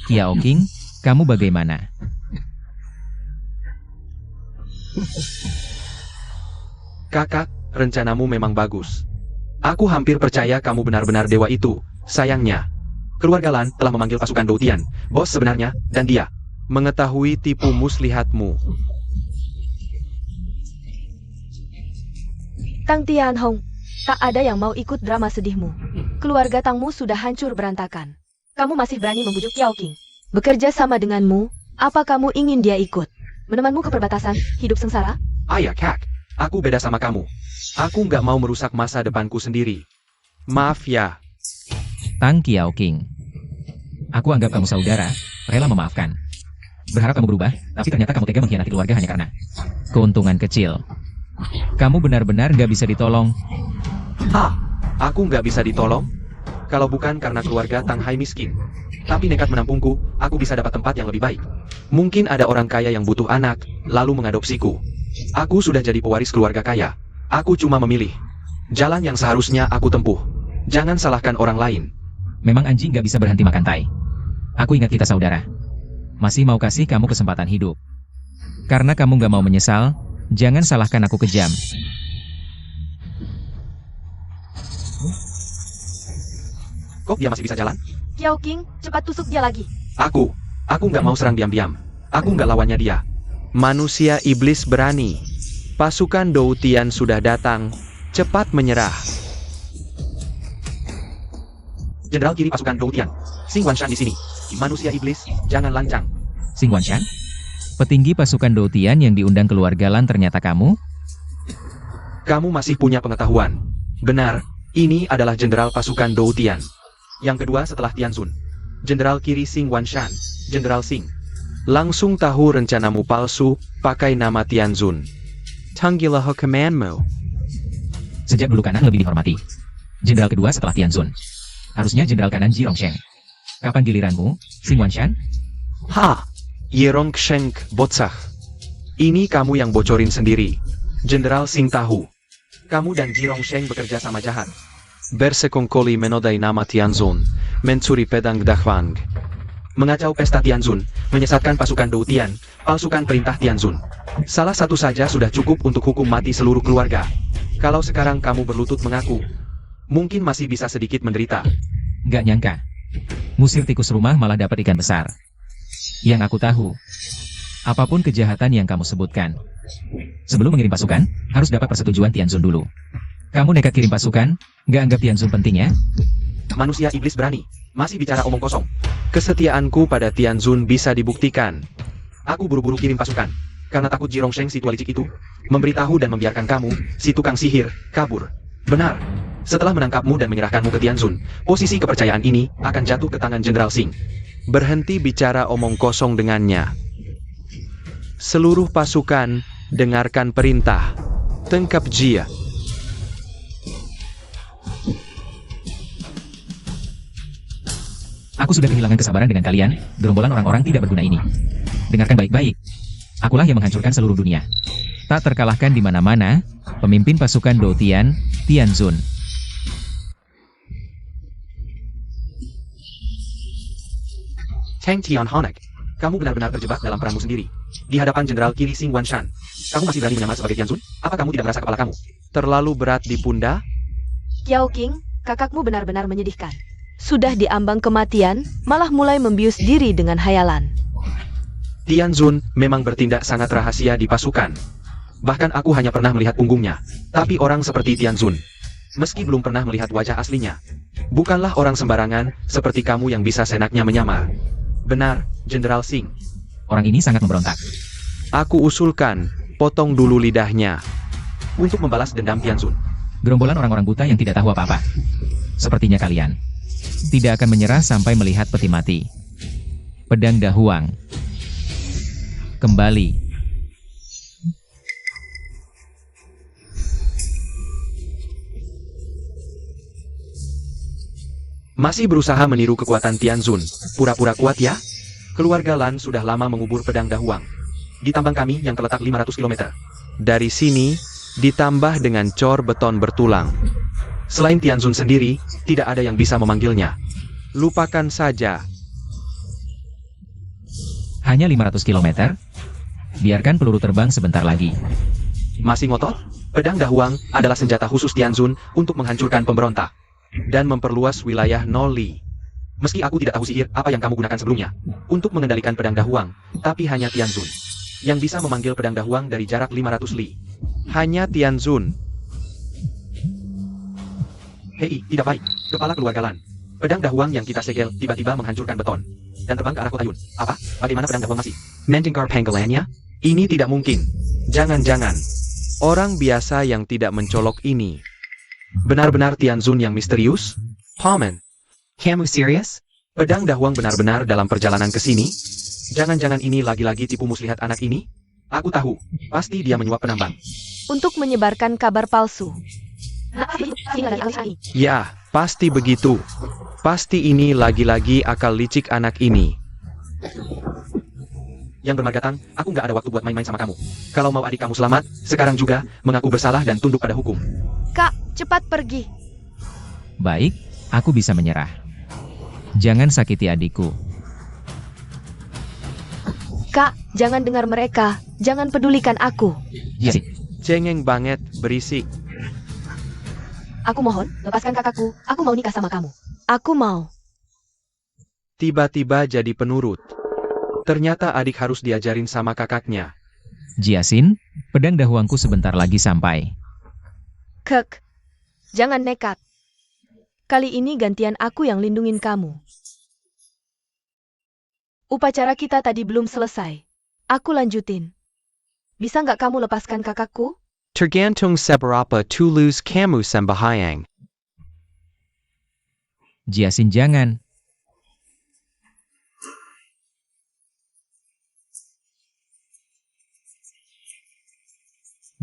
Kiao King, kamu bagaimana? Kakak, rencanamu memang bagus. Aku hampir percaya kamu benar-benar dewa itu. Sayangnya, keluarga Lan telah memanggil pasukan Doutian, bos sebenarnya, dan dia Mengetahui tipu muslihatmu. Tang Tianhong, tak ada yang mau ikut drama sedihmu. Keluarga Tangmu sudah hancur berantakan. Kamu masih berani membujuk Kiao King bekerja sama denganmu? Apa kamu ingin dia ikut menemanmu ke perbatasan hidup sengsara? Ayah Kak, aku beda sama kamu. Aku nggak mau merusak masa depanku sendiri. Maaf ya. Tang Kiao King. Aku anggap kamu saudara, rela memaafkan. Berharap kamu berubah, tapi ternyata kamu tega mengkhianati keluarga hanya karena keuntungan kecil. Kamu benar-benar gak bisa ditolong. Hah, aku nggak bisa ditolong? Kalau bukan karena keluarga Tang Hai miskin. Tapi nekat menampungku, aku bisa dapat tempat yang lebih baik. Mungkin ada orang kaya yang butuh anak, lalu mengadopsiku. Aku sudah jadi pewaris keluarga kaya. Aku cuma memilih jalan yang seharusnya aku tempuh. Jangan salahkan orang lain. Memang anjing gak bisa berhenti makan tai. Aku ingat kita saudara. Masih mau kasih kamu kesempatan hidup. Karena kamu gak mau menyesal, jangan salahkan aku kejam. Kok dia masih bisa jalan? Kiao King, cepat tusuk dia lagi. Aku nggak mau serang diam-diam. Aku nggak lawannya dia. Manusia iblis berani. Pasukan Doutian sudah datang. Cepat menyerah. Jenderal kiri pasukan Doutian, Xing Wanshan di sini. Manusia iblis, jangan lancang. Xing Wanshan? Petinggi pasukan Doutian yang diundang keluarga Lan ternyata kamu? Kamu masih punya pengetahuan. Benar, ini adalah jenderal pasukan Doutian. Yang kedua setelah Tianzun. Jenderal kiri Xing Wanshan, Jenderal Xing. Langsung tahu rencanamu palsu, pakai nama Tianzun. Tanggilah commandmu. Sejak dulu kanan lebih dihormati. Jenderal kedua setelah Tianzun. Harusnya jenderal kanan Ji Rongsheng. Kapan giliranmu, Xing Wanshan? Ha! Yerong Sheng Bocah. Ini kamu yang bocorin sendiri. Jenderal Xing tahu. Kamu dan Jirong Sheng bekerja sama jahat. Bersekongkoli menodai nama Tianzun, mencuri pedang Dahwang. Mengacau pesta Tianzun, menyesatkan pasukan Dou Tian, palsukan perintah Tianzun. Salah satu saja sudah cukup untuk hukum mati seluruh keluarga. Kalau sekarang kamu berlutut mengaku, mungkin masih bisa sedikit menderita. Gak nyangka. Musir tikus rumah malah dapat ikan besar. Yang aku tahu, apapun kejahatan yang kamu sebutkan, sebelum mengirim pasukan, harus dapat persetujuan Tianzun dulu. Kamu nekat kirim pasukan, gak anggap Tianzun penting ya? Manusia iblis berani, masih bicara omong kosong. Kesetiaanku pada Tianzun bisa dibuktikan. Aku buru-buru kirim pasukan, karena takut Jirong Sheng si tua licik itu, memberitahu dan membiarkan kamu, si tukang sihir, kabur. Benar. Setelah menangkapmu dan menyerahkanmu ke Tianzun, posisi kepercayaan ini akan jatuh ke tangan Jenderal Xing. Berhenti bicara omong kosong dengannya. Seluruh pasukan, dengarkan perintah. Tangkap Jia. Aku sudah kehilangan kesabaran dengan kalian, gerombolan orang-orang tidak berguna ini. Dengarkan baik-baik. Akulah yang menghancurkan seluruh dunia. Tak terkalahkan di mana-mana, pemimpin pasukan Dou Tian, Tianzun. Tang Tianhonek, kamu benar-benar terjebak dalam perangmu sendiri. Di hadapan Jenderal Kiri Xing Wanshan, kamu masih berani menyamar sebagai Tianzun? Apa kamu tidak merasa kepala kamu Terlalu berat di pundak? Yao King, kakakmu benar-benar menyedihkan. Sudah diambang kematian, malah mulai membius diri dengan hayalan. Tianzun memang bertindak sangat rahasia di pasukan. Bahkan aku hanya pernah melihat punggungnya. Tapi orang seperti Tianzun, meski belum pernah melihat wajah aslinya, bukanlah orang sembarangan seperti kamu yang bisa senaknya menyamar. Benar, Jenderal Xing. Orang ini sangat memberontak. Aku usulkan, potong dulu lidahnya. untuk membalas dendam Tianzun? Gerombolan orang-orang buta yang tidak tahu apa-apa. Sepertinya kalian tidak akan menyerah sampai melihat peti mati. Pedang Dahuang kembali. Masih berusaha meniru kekuatan Tianzun. Pura-pura kuat ya? Keluarga Lan sudah lama mengubur pedang Dahuang Di tambang kami yang terletak 500 km. dari sini, ditambah dengan cor beton bertulang. Selain Tianzun sendiri, tidak ada yang bisa memanggilnya. Lupakan saja. Hanya 500 km? Biarkan peluru terbang sebentar lagi. Masih ngotot? Pedang Dahuang adalah senjata khusus Tianzun untuk menghancurkan pemberontak. Dan memperluas wilayah Noli. Meski aku tidak tahu sihir apa yang kamu gunakan sebelumnya untuk mengendalikan pedang Dahuang, tapi hanya Tianzun yang bisa memanggil pedang Dahuang dari jarak 500 li. Hanya Tianzun. Hei, tidak baik. Kepala keluarga Lan. Pedang Dahuang yang kita segel tiba-tiba menghancurkan beton dan terbang ke arah kota Yun. Apa? Bagaimana pedang Dahuang masih menjengkar panggilannya? Ini tidak mungkin. Jangan-jangan Orang biasa yang tidak mencolok ini. benar-benar Tianzun yang misterius? Paman, Kamu serius? Pedang Dahuang benar-benar dalam perjalanan ke sini? Jangan-jangan ini lagi-lagi tipu muslihat anak ini? Aku tahu, pasti dia menyuap penambang. Untuk menyebarkan kabar palsu. ya, pasti begitu. Pasti ini lagi-lagi akal licik anak ini. Yang bermargatan, aku nggak ada waktu buat main-main sama kamu. Kalau mau adik kamu selamat, sekarang juga mengaku bersalah dan tunduk pada hukum. Kak, cepat pergi. Baik, aku bisa menyerah. Jangan sakiti adikku. Kak, jangan dengar mereka. Jangan pedulikan aku. Ya, Cengeng banget, berisik. Aku mohon, lepaskan kakakku. Aku mau nikah sama kamu. Aku mau. Tiba-tiba jadi penurut. Ternyata adik harus diajarin sama kakaknya. Jiasin, pedang Dahuangku sebentar lagi sampai. Kek, jangan nekat. Kali ini gantian aku yang lindungin kamu. Upacara kita tadi belum selesai. Aku lanjutin. Bisa nggak kamu lepaskan kakakku? Tergantung seberapa tulus kamu sembahayang. Jiasin jangan.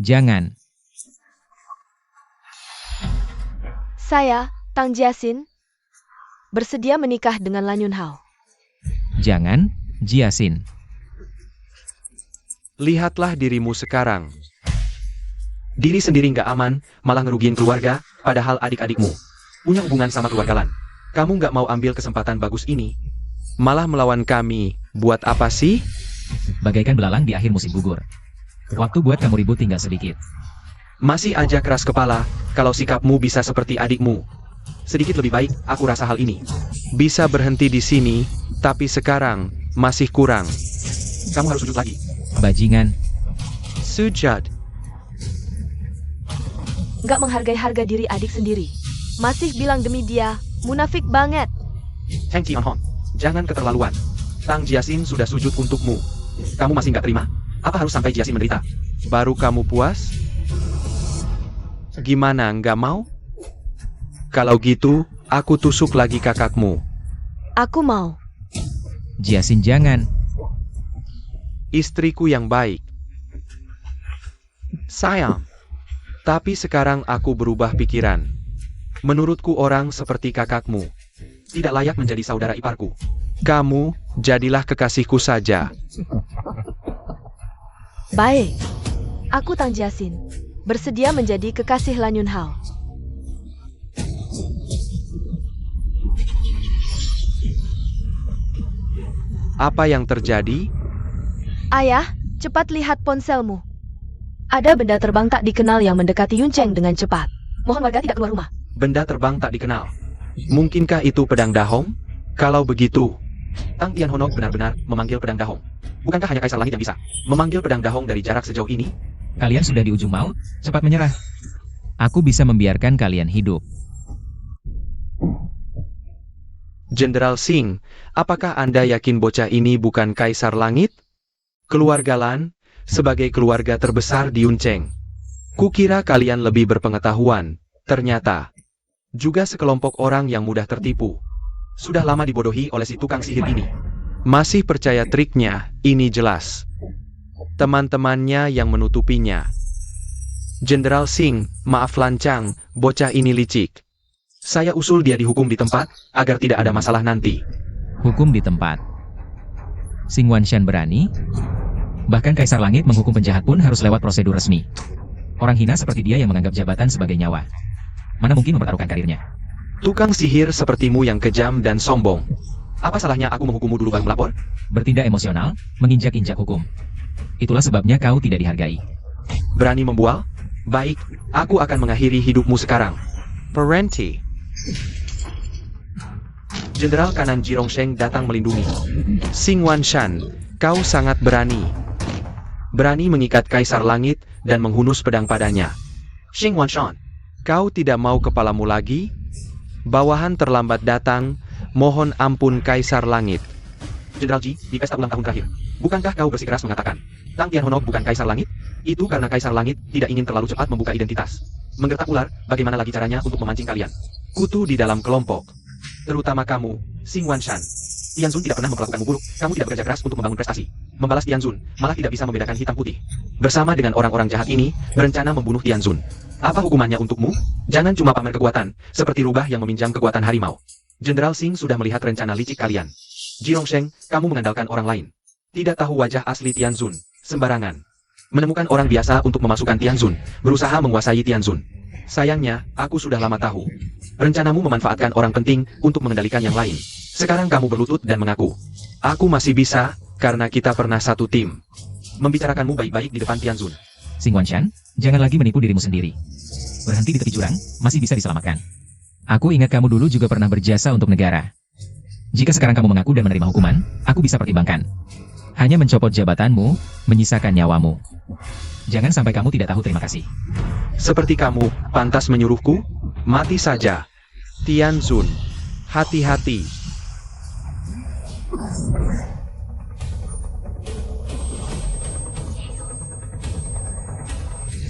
Jangan. Saya, Tang Jiasin, bersedia menikah dengan Lan Yunhao. Jangan, Jiasin. Lihatlah dirimu sekarang. Diri sendiri nggak aman, malah ngerugiin keluarga, padahal adik-adikmu punya hubungan sama keluarga Lan. Kamu nggak mau ambil kesempatan bagus ini, malah melawan kami. Buat apa sih? Bagaikan belalang di akhir musim gugur. Waktu buat kamu ribut tinggal sedikit. Masih aja keras kepala, kalau sikapmu bisa seperti adikmu. Sedikit lebih baik, aku rasa hal ini bisa berhenti di sini, tapi sekarang masih kurang. Kamu harus sujud lagi. Bajingan. Sujud. Nggak menghargai harga diri adik sendiri. Masih bilang demi dia, munafik banget. Heng Qianhong, jangan keterlaluan. Tang Jiasin sudah sujud untukmu. Kamu masih nggak terima? Apa harus sampai Jiasin menderita? Baru kamu puas? Gimana, nggak mau? Kalau gitu, aku tusuk lagi kakakmu. Aku mau. Jiasin jangan. Istriku yang baik. Sayang. Tapi sekarang aku berubah pikiran. Menurutku orang seperti kakakmu tidak layak menjadi saudara iparku. Kamu, jadilah kekasihku saja. Baik. Aku Tang Jiasin. Bersedia menjadi kekasih Lan Yunhao. Apa yang terjadi? Ayah, cepat lihat ponselmu. Ada benda terbang tak dikenal yang mendekati Yuncheng dengan cepat. Mohon warga tidak keluar rumah. Benda terbang tak dikenal. Mungkinkah itu pedang Dahong? Kalau begitu, Tang Tianhonok benar-benar memanggil pedang Dahong. Bukankah hanya Kaisar Langit yang bisa memanggil pedang Dahong dari jarak sejauh ini? Kalian sudah di ujung maut, cepat menyerah. Aku bisa membiarkan kalian hidup. Jenderal Singh, apakah Anda yakin bocah ini bukan Kaisar Langit? Keluarga Lan, sebagai keluarga terbesar di Yuncheng. Kukira kalian lebih berpengetahuan, ternyata juga sekelompok orang yang mudah tertipu. Sudah lama dibodohi oleh si tukang sihir ini. Masih percaya triknya, ini jelas. Teman-temannya yang menutupinya. Jenderal Singh, maaf lancang, bocah ini licik. Saya usul dia dihukum di tempat, agar tidak ada masalah nanti. Hukum di tempat. Xing Wanshan berani? Bahkan Kaisar Langit menghukum penjahat pun harus lewat prosedur resmi. Orang hina seperti dia yang menganggap jabatan sebagai nyawa. Mana mungkin mempertaruhkan karirnya? Tukang sihir sepertimu yang kejam dan sombong. Apa salahnya aku menghukummu dulu baru melapor? Bertindak emosional, menginjak-injak hukum. Itulah sebabnya kau tidak dihargai. Berani membual? Baik, aku akan mengakhiri hidupmu sekarang. Parenti. Jenderal kanan Jirongseng datang melindungi. Xing Wanshan, kau sangat berani. Berani mengikat Kaisar Langit dan menghunus pedang padanya. Xing Wanshan, kau tidak mau kepalamu lagi? Bawahan terlambat datang, mohon ampun Kaisar Langit. Jenderal Ji, di pesta ulang tahun terakhir, bukankah kau bersikeras mengatakan, Tang Tianhonok bukan Kaisar Langit? Itu karena Kaisar Langit tidak ingin terlalu cepat membuka identitas. Menggertak ular, bagaimana lagi caranya untuk memancing kalian? Kutu di dalam kelompok. Terutama kamu, Xing Wanshan. Tianzun tidak pernah memperlakukanmu buruk, kamu tidak bekerja keras untuk membangun prestasi. Membalas Tianzun, malah tidak bisa membedakan hitam putih. Bersama dengan orang-orang jahat ini, berencana membunuh Tianzun. Apa hukumannya untukmu? Jangan cuma pamer kekuatan, seperti rubah yang meminjam kekuatan harimau. Jenderal Singh sudah melihat rencana licik kalian. Jirongseng, kamu mengandalkan orang lain. Tidak tahu wajah asli Tianzun, sembarangan. Menemukan orang biasa untuk memasukkan Tianzun, berusaha menguasai Tianzun. Sayangnya, aku sudah lama tahu. Rencanamu memanfaatkan orang penting untuk mengendalikan yang lain. Sekarang kamu berlutut dan mengaku. Aku masih bisa, karena kita pernah satu tim. Membicarakanmu baik-baik di depan Tianzun. Xing Wanshan, jangan lagi menipu dirimu sendiri. Berhenti di tepi jurang, masih bisa diselamatkan. Aku ingat kamu dulu juga pernah berjasa untuk negara. Jika sekarang kamu mengaku dan menerima hukuman, aku bisa pertimbangkan. Hanya mencopot jabatanmu, menyisakan nyawamu. Jangan sampai kamu tidak tahu terima kasih. Seperti kamu, pantas menyuruhku? Mati saja. Tianzun, hati-hati.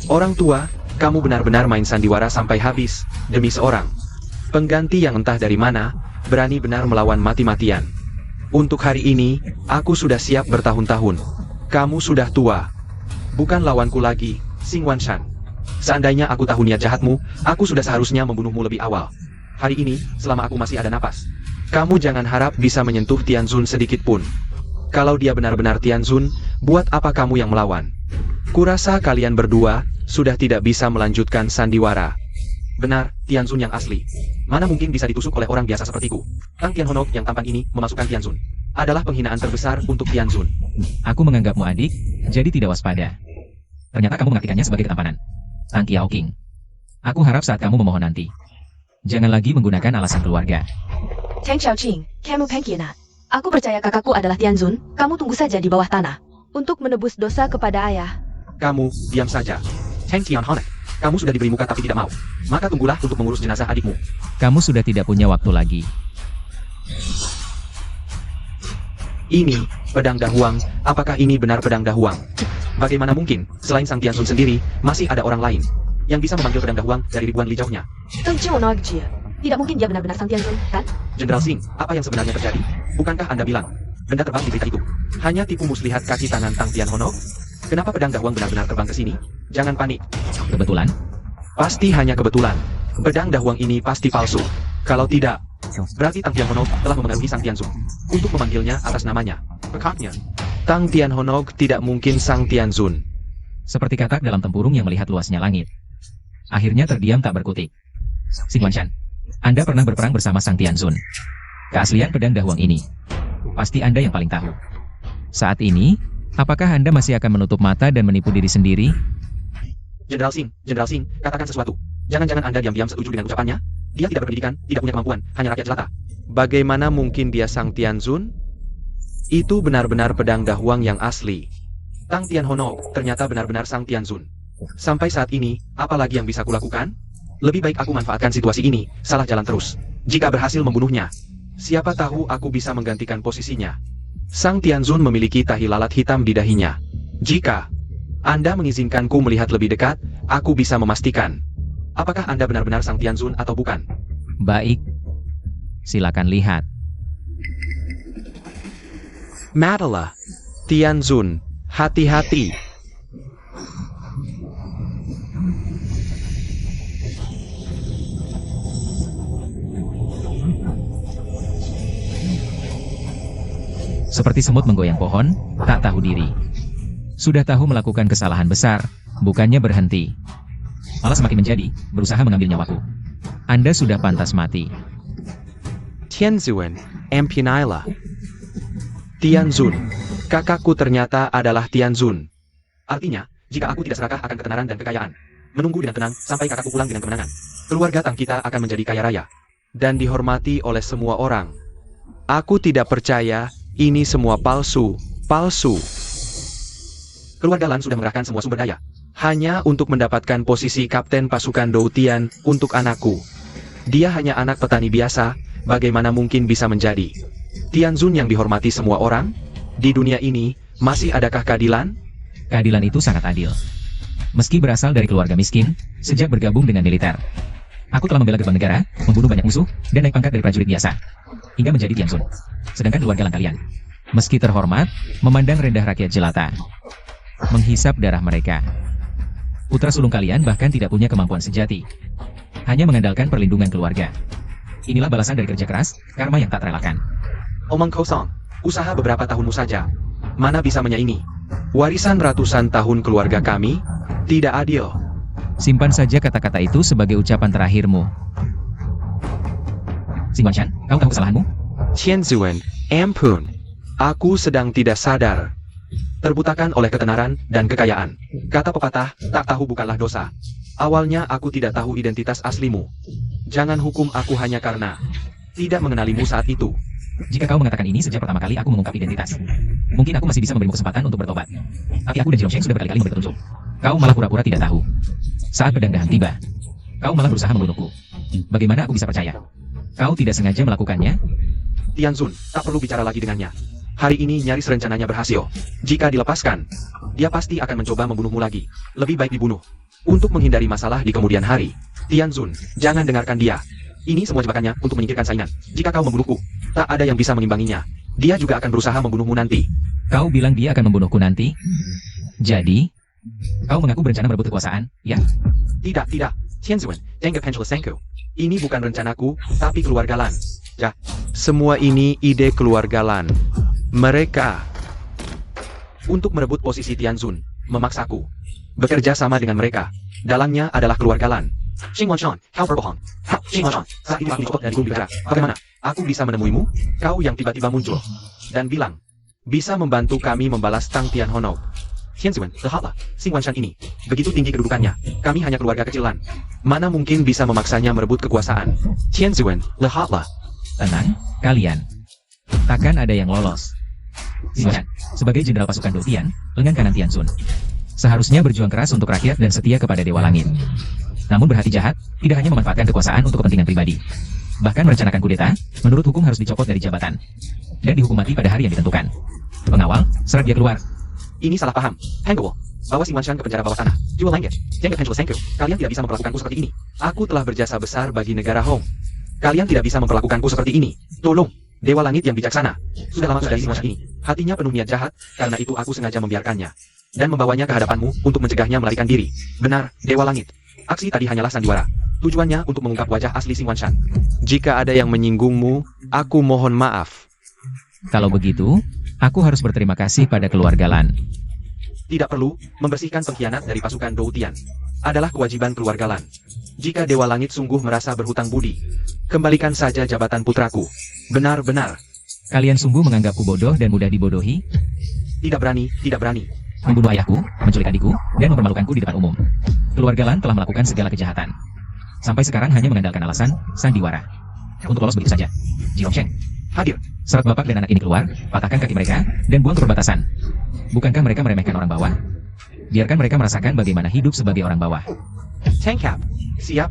Orang tua, kamu benar-benar main sandiwara sampai habis, demi seorang pengganti yang entah dari mana, berani benar melawan mati-matian. Untuk hari ini, aku sudah siap bertahun-tahun. Kamu sudah tua. Bukan lawanku lagi, Xing Wanshan. Seandainya aku tahu niat jahatmu, aku sudah seharusnya membunuhmu lebih awal. Hari ini, selama aku masih ada napas, kamu jangan harap bisa menyentuh Tianzun sedikit pun. Kalau dia benar-benar Tianzun, buat apa kamu yang melawan? Kurasa kalian berdua sudah tidak bisa melanjutkan sandiwara. Benar, Tianzun yang asli. Mana mungkin bisa ditusuk oleh orang biasa sepertiku. Tang Tianhonok yang tampan ini memasukkan Tianzun. Adalah penghinaan terbesar untuk Tianzun. Aku menganggapmu adik, jadi tidak waspada. Ternyata kamu mengartikannya sebagai ketampanan. Tang Qiaoqing. Aku harap saat kamu memohon nanti, jangan lagi menggunakan alasan keluarga. Tang Xiaoqing, kamu pengkhianat. Aku percaya kakakku adalah Tianzun, kamu tunggu saja di bawah tanah. Untuk menebus dosa kepada ayah. Kamu, diam saja. Tang Tianhonok, kamu sudah diberi muka tapi tidak mau. Maka tunggulah untuk mengurus jenazah adikmu. Kamu sudah tidak punya waktu lagi. Ini, pedang dahuang, apakah ini benar pedang dahuang? Bagaimana mungkin, selain Sang Tianzun sendiri, masih ada orang lain yang bisa memanggil pedang dahuang dari ribuan li jauhnya? Teng Qiaonog Jie. Tidak mungkin dia benar-benar Sang Tianzun, kan? Jenderal Singh, apa yang sebenarnya terjadi? Bukankah Anda bilang, benda terbang di berita itu hanya tipu muslihat kaki tangan Tang Tianhonok? Kenapa pedang dahuang benar-benar terbang ke sini? Jangan panik. Kebetulan? Pasti hanya kebetulan. Pedang dahuang ini pasti palsu. Kalau tidak, berarti Tang Tianhonok telah memengaruhi Sang Tianzun untuk memanggilnya atas namanya. Pekaknya, Tang Tianhonok tidak mungkin Sang Tianzun. Seperti katak dalam tempurung yang melihat luasnya langit. Akhirnya terdiam tak berkutik. Xing Wanshan, Anda pernah berperang bersama Sang Tianzun. Keaslian pedang dahuang ini, pasti Anda yang paling tahu. Saat ini, apakah Anda masih akan menutup mata dan menipu diri sendiri? Jenderal Singh, katakan sesuatu. Jangan-jangan Anda diam-diam setuju dengan ucapannya? Dia tidak berpendidikan, tidak punya kemampuan, hanya rakyat jelata. Bagaimana mungkin dia Sang Tianzun? Itu benar-benar pedang dahuang yang asli. Tang Tianhonok ternyata benar-benar Sang Tianzun. Sampai saat ini, apa lagi yang bisa kulakukan? Lebih baik aku manfaatkan situasi ini, salah jalan terus. Jika berhasil membunuhnya, siapa tahu aku bisa menggantikan posisinya. Sang Tianzun memiliki tahi lalat hitam di dahinya. Jika Anda mengizinkanku melihat lebih dekat, aku bisa memastikan apakah Anda benar-benar Sang Tianzun atau bukan. Baik. Silakan lihat. Madelah, Tianzun, hati-hati. Seperti semut menggoyang pohon, tak tahu diri. Sudah tahu melakukan kesalahan besar, bukannya berhenti. Malah semakin menjadi, berusaha mengambil nyawaku. Anda sudah pantas mati. Tianzun, Empinaila. Tianzun, kakakku ternyata adalah Tianzun. Artinya, jika aku tidak serakah akan ketenaran dan kekayaan, menunggu dengan tenang sampai kakakku pulang dengan kemenangan, keluarga Tang kita akan menjadi kaya raya dan dihormati oleh semua orang. Aku tidak percaya, ini semua palsu. Keluarga Lan sudah mengerahkan semua sumber daya hanya untuk mendapatkan posisi kapten pasukan Dou Tian untuk anakku. Dia hanya anak petani biasa, bagaimana mungkin bisa menjadi Tianzun yang dihormati semua orang? Di dunia ini, masih adakah keadilan? Keadilan itu sangat adil. Meski berasal dari keluarga miskin, sejak bergabung dengan militer, aku telah membela gerbang negara, membunuh banyak musuh, dan naik pangkat dari prajurit biasa, hingga menjadi Tianzun. Sedangkan keluarga Lan kalian, meski terhormat, memandang rendah rakyat jelata, menghisap darah mereka. Putra sulung kalian bahkan tidak punya kemampuan sejati, hanya mengandalkan perlindungan keluarga. Inilah balasan dari kerja keras, karma yang tak terelakkan. Omong kosong, usaha beberapa tahunmu saja. Mana bisa menyaingi warisan ratusan tahun keluarga kami? Tidak adil. Simpan saja kata-kata itu sebagai ucapan terakhirmu. Xing Wanshan, kau tahu kesalahanmu? Tianzun, ampun. Aku sedang tidak sadar. Terbutakan oleh ketenaran dan kekayaan. Kata pepatah, tak tahu bukanlah dosa. Awalnya aku tidak tahu identitas aslimu. Jangan hukum aku hanya karena tidak mengenalimu saat itu. Jika kau mengatakan ini sejak pertama kali aku mengungkap identitas, mungkin aku masih bisa memberimu kesempatan untuk bertobat. Tapi aku dan Jirosheng sudah berkali-kali memberi petunjuk. Kau malah pura-pura tidak tahu. Saat pedang dahan tiba, kau malah berusaha membunuhku. Bagaimana aku bisa percaya? Kau tidak sengaja melakukannya? Tianzun, tak perlu bicara lagi dengannya. Hari ini nyaris rencananya berhasil. Jika dilepaskan, dia pasti akan mencoba membunuhmu lagi. Lebih baik dibunuh. Untuk menghindari masalah di kemudian hari. Tianzun, jangan dengarkan dia. Ini semua jebakannya untuk menyingkirkan saingan. Jika kau membunuhku, tak ada yang bisa mengimbanginya. Dia juga akan berusaha membunuhmu nanti. Kau bilang dia akan membunuhku nanti? Jadi, kau mengaku berencana merebut kekuasaan, ya? Tidak. Tianzun, Dengge Penjelasanku. Ini bukan rencanaku, tapi keluarga Lan. Ya, semua ini ide keluarga Lan. Mereka untuk merebut posisi Tianzun, memaksaku bekerja sama dengan mereka. Dalangnya adalah keluarga Lan. Xing Wanshan, kau berbohong. Xing Wanshan, saat itu aku dicopot dari gunung bicara. Bagaimana? Aku bisa menemuimu? Kau yang tiba-tiba muncul dan bilang bisa membantu kami membalas Tang Tianhono. Tianzun, lihatlah, Xing Wanshan ini begitu tinggi kedudukannya. Kami hanya keluarga kecil Lan. Mana mungkin bisa memaksanya merebut kekuasaan? Tianzun, lihatlah. Tenang, kalian. Takkan ada yang lolos. Xing Wanshan, sebagai jenderal pasukan Doutian, lengan kanan Tianzun, seharusnya berjuang keras untuk rakyat dan setia kepada Dewa Langit. Namun berhati jahat, tidak hanya memanfaatkan kekuasaan untuk kepentingan pribadi. Bahkan merencanakan kudeta, menurut hukum harus dicopot dari jabatan. Dan dihukum mati pada hari yang ditentukan. Pengawal, seret dia keluar. Ini salah paham. Hangul, bawa Xing Wanshan ke penjara bawah tanah. Jual Langit, jangan Hangul Sengku. Kalian tidak bisa memperlakukanku seperti ini. Aku telah berjasa besar bagi negara Hong. Kalian tidak bisa memperlakukanku seperti ini. Tolong, Dewa Langit yang bijaksana. Sudah lama sudah Xing Wanshan ini. Hatinya penuh niat jahat, karena itu aku sengaja membiarkannya. Dan membawanya ke hadapanmu untuk mencegahnya melarikan diri. Benar, Dewa Langit. Aksi tadi hanyalah sandiwara. Tujuannya untuk mengungkap wajah asli Xing Wanshan. Jika ada yang menyinggungmu, aku mohon maaf. Kalau begitu, aku harus berterima kasih pada keluarga Lan. Tidak perlu, membersihkan pengkhianat dari pasukan Doutian adalah kewajiban keluarga Lan. Jika Dewa Langit sungguh merasa berhutang budi, kembalikan saja jabatan putraku. Benar-benar. Kalian sungguh menganggapku bodoh dan mudah dibodohi? Tidak berani, tidak berani. Membunuh ayahku, menculik adikku, dan mempermalukanku di depan umum. Keluarga Lan telah melakukan segala kejahatan. Sampai sekarang hanya mengandalkan alasan sandiwara. Untuk lolos begitu saja. Jirongshen, Hadir. seret bapak dan anak ini keluar, patahkan kaki mereka, dan buang ke perbatasan. Bukankah mereka meremehkan orang bawah? Biarkan mereka merasakan bagaimana hidup sebagai orang bawah. Tangkap. Siap.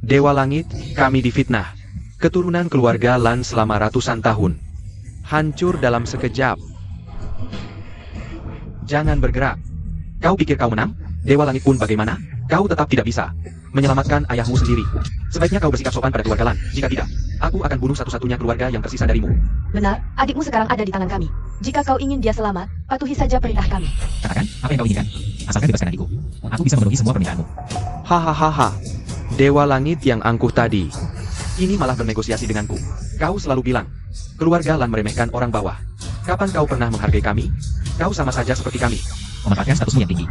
Dewa Langit, kami difitnah. Keturunan keluarga Lan selama ratusan tahun. Hancur dalam sekejap. Jangan bergerak. Kau pikir kau menang? Dewa Langit pun bagaimana? Kau tetap tidak bisa menyelamatkan ayahmu sendiri. Sebaiknya kau bersikap sopan pada keluarga Lan. Jika tidak, aku akan bunuh satu-satunya keluarga yang tersisa darimu. Benar, adikmu sekarang ada di tangan kami. Jika kau ingin dia selamat, patuhi saja perintah kami. Katakan, apa yang kau inginkan? Asalkan bebaskan adikku. Aku bisa memenuhi semua permintaanmu. Hahaha. Dewa Langit yang angkuh tadi. Ini malah bernegosiasi denganku. Kau selalu bilang, keluarga Lan meremehkan orang bawah. Kapan kau pernah menghargai kami? Kau sama saja seperti kami. Memanfaatkan statusmu yang tinggi.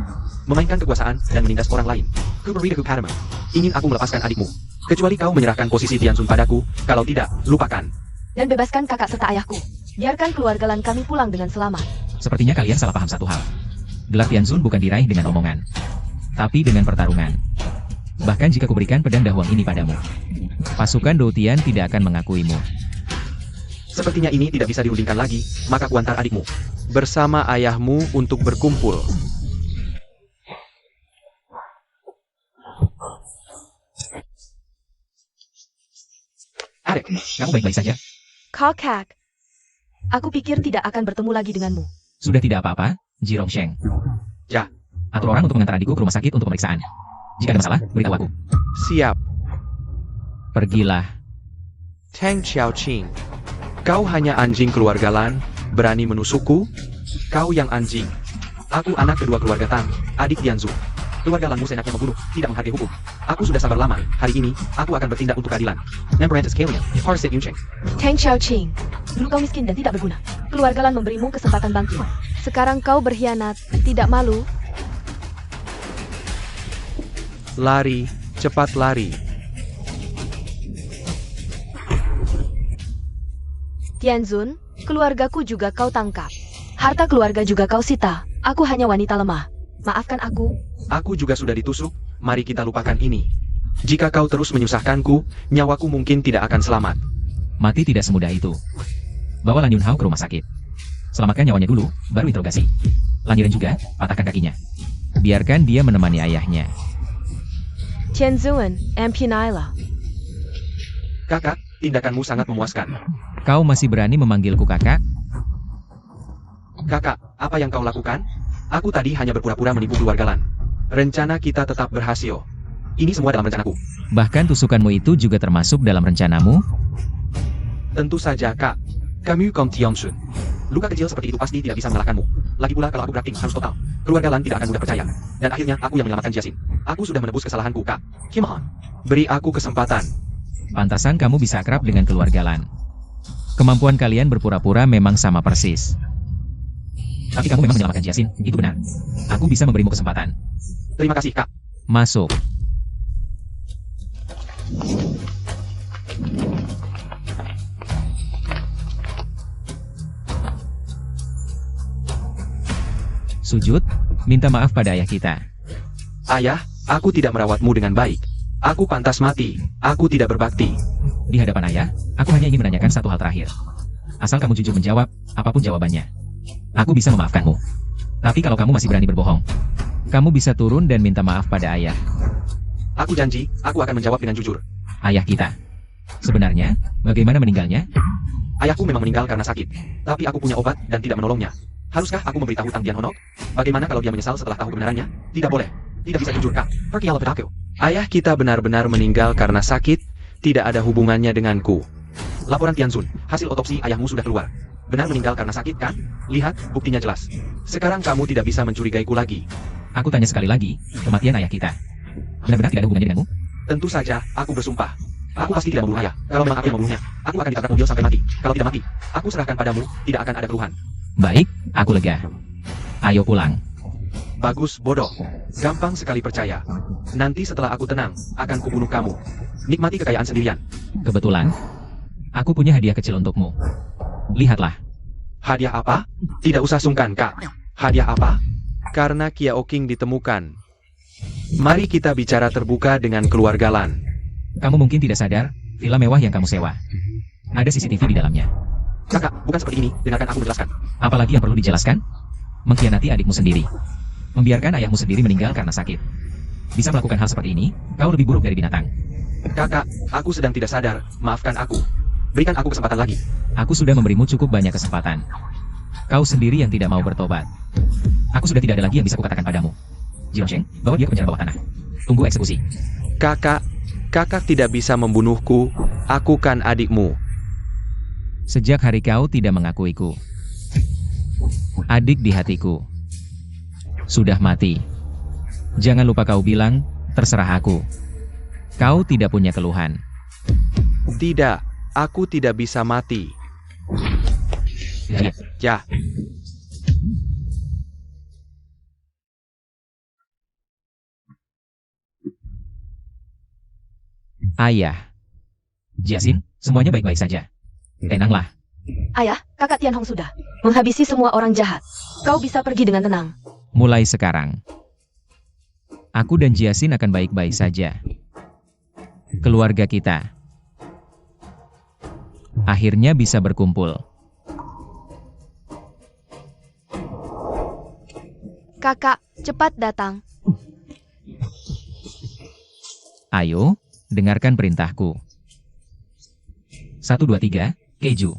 Memainkan kekuasaan dan menindas orang lain. Kuberidaku Padma. Ingin aku melepaskan adikmu. Kecuali kau menyerahkan posisi Tianzun padaku. Kalau tidak, lupakan. Dan bebaskan kakak serta ayahku. Biarkan keluarga Lan kami pulang dengan selamat. Sepertinya kalian salah paham satu hal. Gelar Tianzun bukan diraih dengan omongan, tapi dengan pertarungan. Bahkan jika kuberikan pedang Dahuang ini padamu, pasukan Doutian tidak akan mengakuimu. Sepertinya ini tidak bisa dirundingkan lagi, maka kuantar adikmu bersama ayahmu untuk berkumpul. Adik, kamu baik-baik saja? Kakak, aku pikir tidak akan bertemu lagi denganmu. Sudah tidak apa-apa, Jirongshen. Ya. Atur orang untuk mengantar adikku ke rumah sakit untuk pemeriksaan. Jika ada masalah, beritahu aku. Siap. Pergilah. Tang Xiaoqing. Kau hanya anjing keluarga Lan, berani menusukku? Kau yang anjing. Aku anak kedua keluarga Tang, adik Tianzun. Keluarga Lanmu seenaknya membunuh, tidak menghargai hukum. Aku sudah sabar lama, hari ini, aku akan bertindak untuk keadilan. Memberantas Kalian, Parsit Yuncheng. Tang Xiaoqing, dulu kau miskin dan tidak berguna. Keluarga Lan memberimu kesempatan bangkit. Sekarang kau berkhianat, tidak malu? Lari, cepat lari. Tianzun, keluargaku juga kau tangkap. Harta keluarga juga kau sita. Aku hanya wanita lemah. Maafkan aku. Aku juga sudah ditusuk, mari kita lupakan ini. Jika kau terus menyusahkanku, nyawaku mungkin tidak akan selamat. Mati tidak semudah itu. Bawa Lan Yunhao ke rumah sakit. Selamatkan nyawanya dulu, baru interogasi. Lan Yiren juga, patahkan kakinya. Biarkan dia menemani ayahnya. Tianzun, MP Naila. Kakak, tindakanmu sangat memuaskan. Kau masih berani memanggilku kakak? Kakak, apa yang kau lakukan? Aku tadi hanya berpura-pura menipu keluarga Lan. Rencana kita tetap berhasil. Ini semua dalam rencanaku. Bahkan tusukanmu itu juga termasuk dalam rencanamu? Tentu saja, Kak. Kamu Kong Tianzun. Luka kecil seperti itu pasti tidak bisa mengalahkanmu. Lagi pula kalau aku berakting harus total. Keluarga Lan tidak akan mudah percaya. Dan akhirnya aku yang menyelamatkan Jiaxin. Aku sudah menebus kesalahanku, Kak. Kim Han. Beri aku kesempatan. Pantasan kamu bisa akrab dengan keluarga Lan. Kemampuan kalian berpura-pura memang sama persis. Tapi kamu memang menyelamatkan Jiasin, itu benar. Aku bisa memberimu kesempatan. Terima kasih, Kak. Masuk. Sujud, minta maaf pada ayah kita. Ayah, aku tidak merawatmu dengan baik. Aku pantas mati. Aku tidak berbakti. Di hadapan ayah, aku hanya ingin menanyakan satu hal terakhir. Asal kamu jujur menjawab, apapun jawabannya. Aku bisa memaafkanmu. Tapi kalau kamu masih berani berbohong, kamu bisa turun dan minta maaf pada ayah. Aku janji, aku akan menjawab dengan jujur. Ayah kita. Sebenarnya, bagaimana meninggalnya? Ayahku memang meninggal karena sakit. Tapi aku punya obat dan tidak menolongnya. Haruskah aku memberitahu Tang Tianhonok? Bagaimana kalau dia menyesal setelah tahu kebenarannya? Tidak boleh. Tidak bisa jujur, Kak. Pergilah aku. Ayah kita benar-benar meninggal karena sakit, tidak ada hubungannya denganku. Laporan Tianzun, hasil otopsi ayahmu sudah keluar. Benar meninggal karena sakit, kan? Lihat, buktinya jelas. Sekarang kamu tidak bisa mencurigaiku lagi. Aku tanya sekali lagi, kematian ayah kita benar-benar tidak ada hubungannya denganmu? Tentu saja, aku bersumpah. Aku pasti tidak membunuh ayah. Kalau memang aku yang membunuhnya, aku akan ditabrak mobil sampai mati. Kalau tidak mati, aku serahkan padamu, tidak akan ada keluhan. Baik, aku lega. Ayo pulang. Bagus, bodoh. Gampang sekali percaya. Nanti setelah aku tenang, akan kubunuh kamu. Nikmati kekayaan sendirian. Kebetulan, aku punya hadiah kecil untukmu. Lihatlah. Hadiah apa? Tidak usah sungkan, Kak. Hadiah apa? Karena Kiao King ditemukan. Mari kita bicara terbuka dengan keluarga Lan. Kamu mungkin tidak sadar, villa mewah yang kamu sewa. Ada CCTV di dalamnya. Kakak, bukan seperti ini. Dengarkan aku menjelaskan. Apalagi yang perlu dijelaskan? Mengkhianati adikmu sendiri. Membiarkan ayahmu sendiri meninggal karena sakit. Bisa melakukan hal seperti ini, kau lebih buruk dari binatang. Kakak, aku sedang tidak sadar. Maafkan aku. Berikan aku kesempatan lagi. Aku sudah memberimu cukup banyak kesempatan. Kau sendiri yang tidak mau bertobat. Aku sudah tidak ada lagi yang bisa kukatakan padamu. Jironsheng, bawa dia ke penjara bawah tanah. Tunggu eksekusi. Kakak tidak bisa membunuhku. Aku kan adikmu. Sejak hari kau tidak mengakuiku. Adik di hatiku sudah mati. Jangan lupa kau bilang, terserah aku. Kau tidak punya keluhan. Tidak, aku tidak bisa mati. Ya. Ayah. Jiasin, semuanya baik-baik saja. Tenanglah. Ayah, kakak Tianhong sudah menghabisi semua orang jahat. Kau bisa pergi dengan tenang. Mulai sekarang, aku dan Jiasin akan baik-baik saja. Keluarga kita akhirnya bisa berkumpul. Kakak, cepat datang. Ayo, dengarkan perintahku. 1, 2, 3, keju.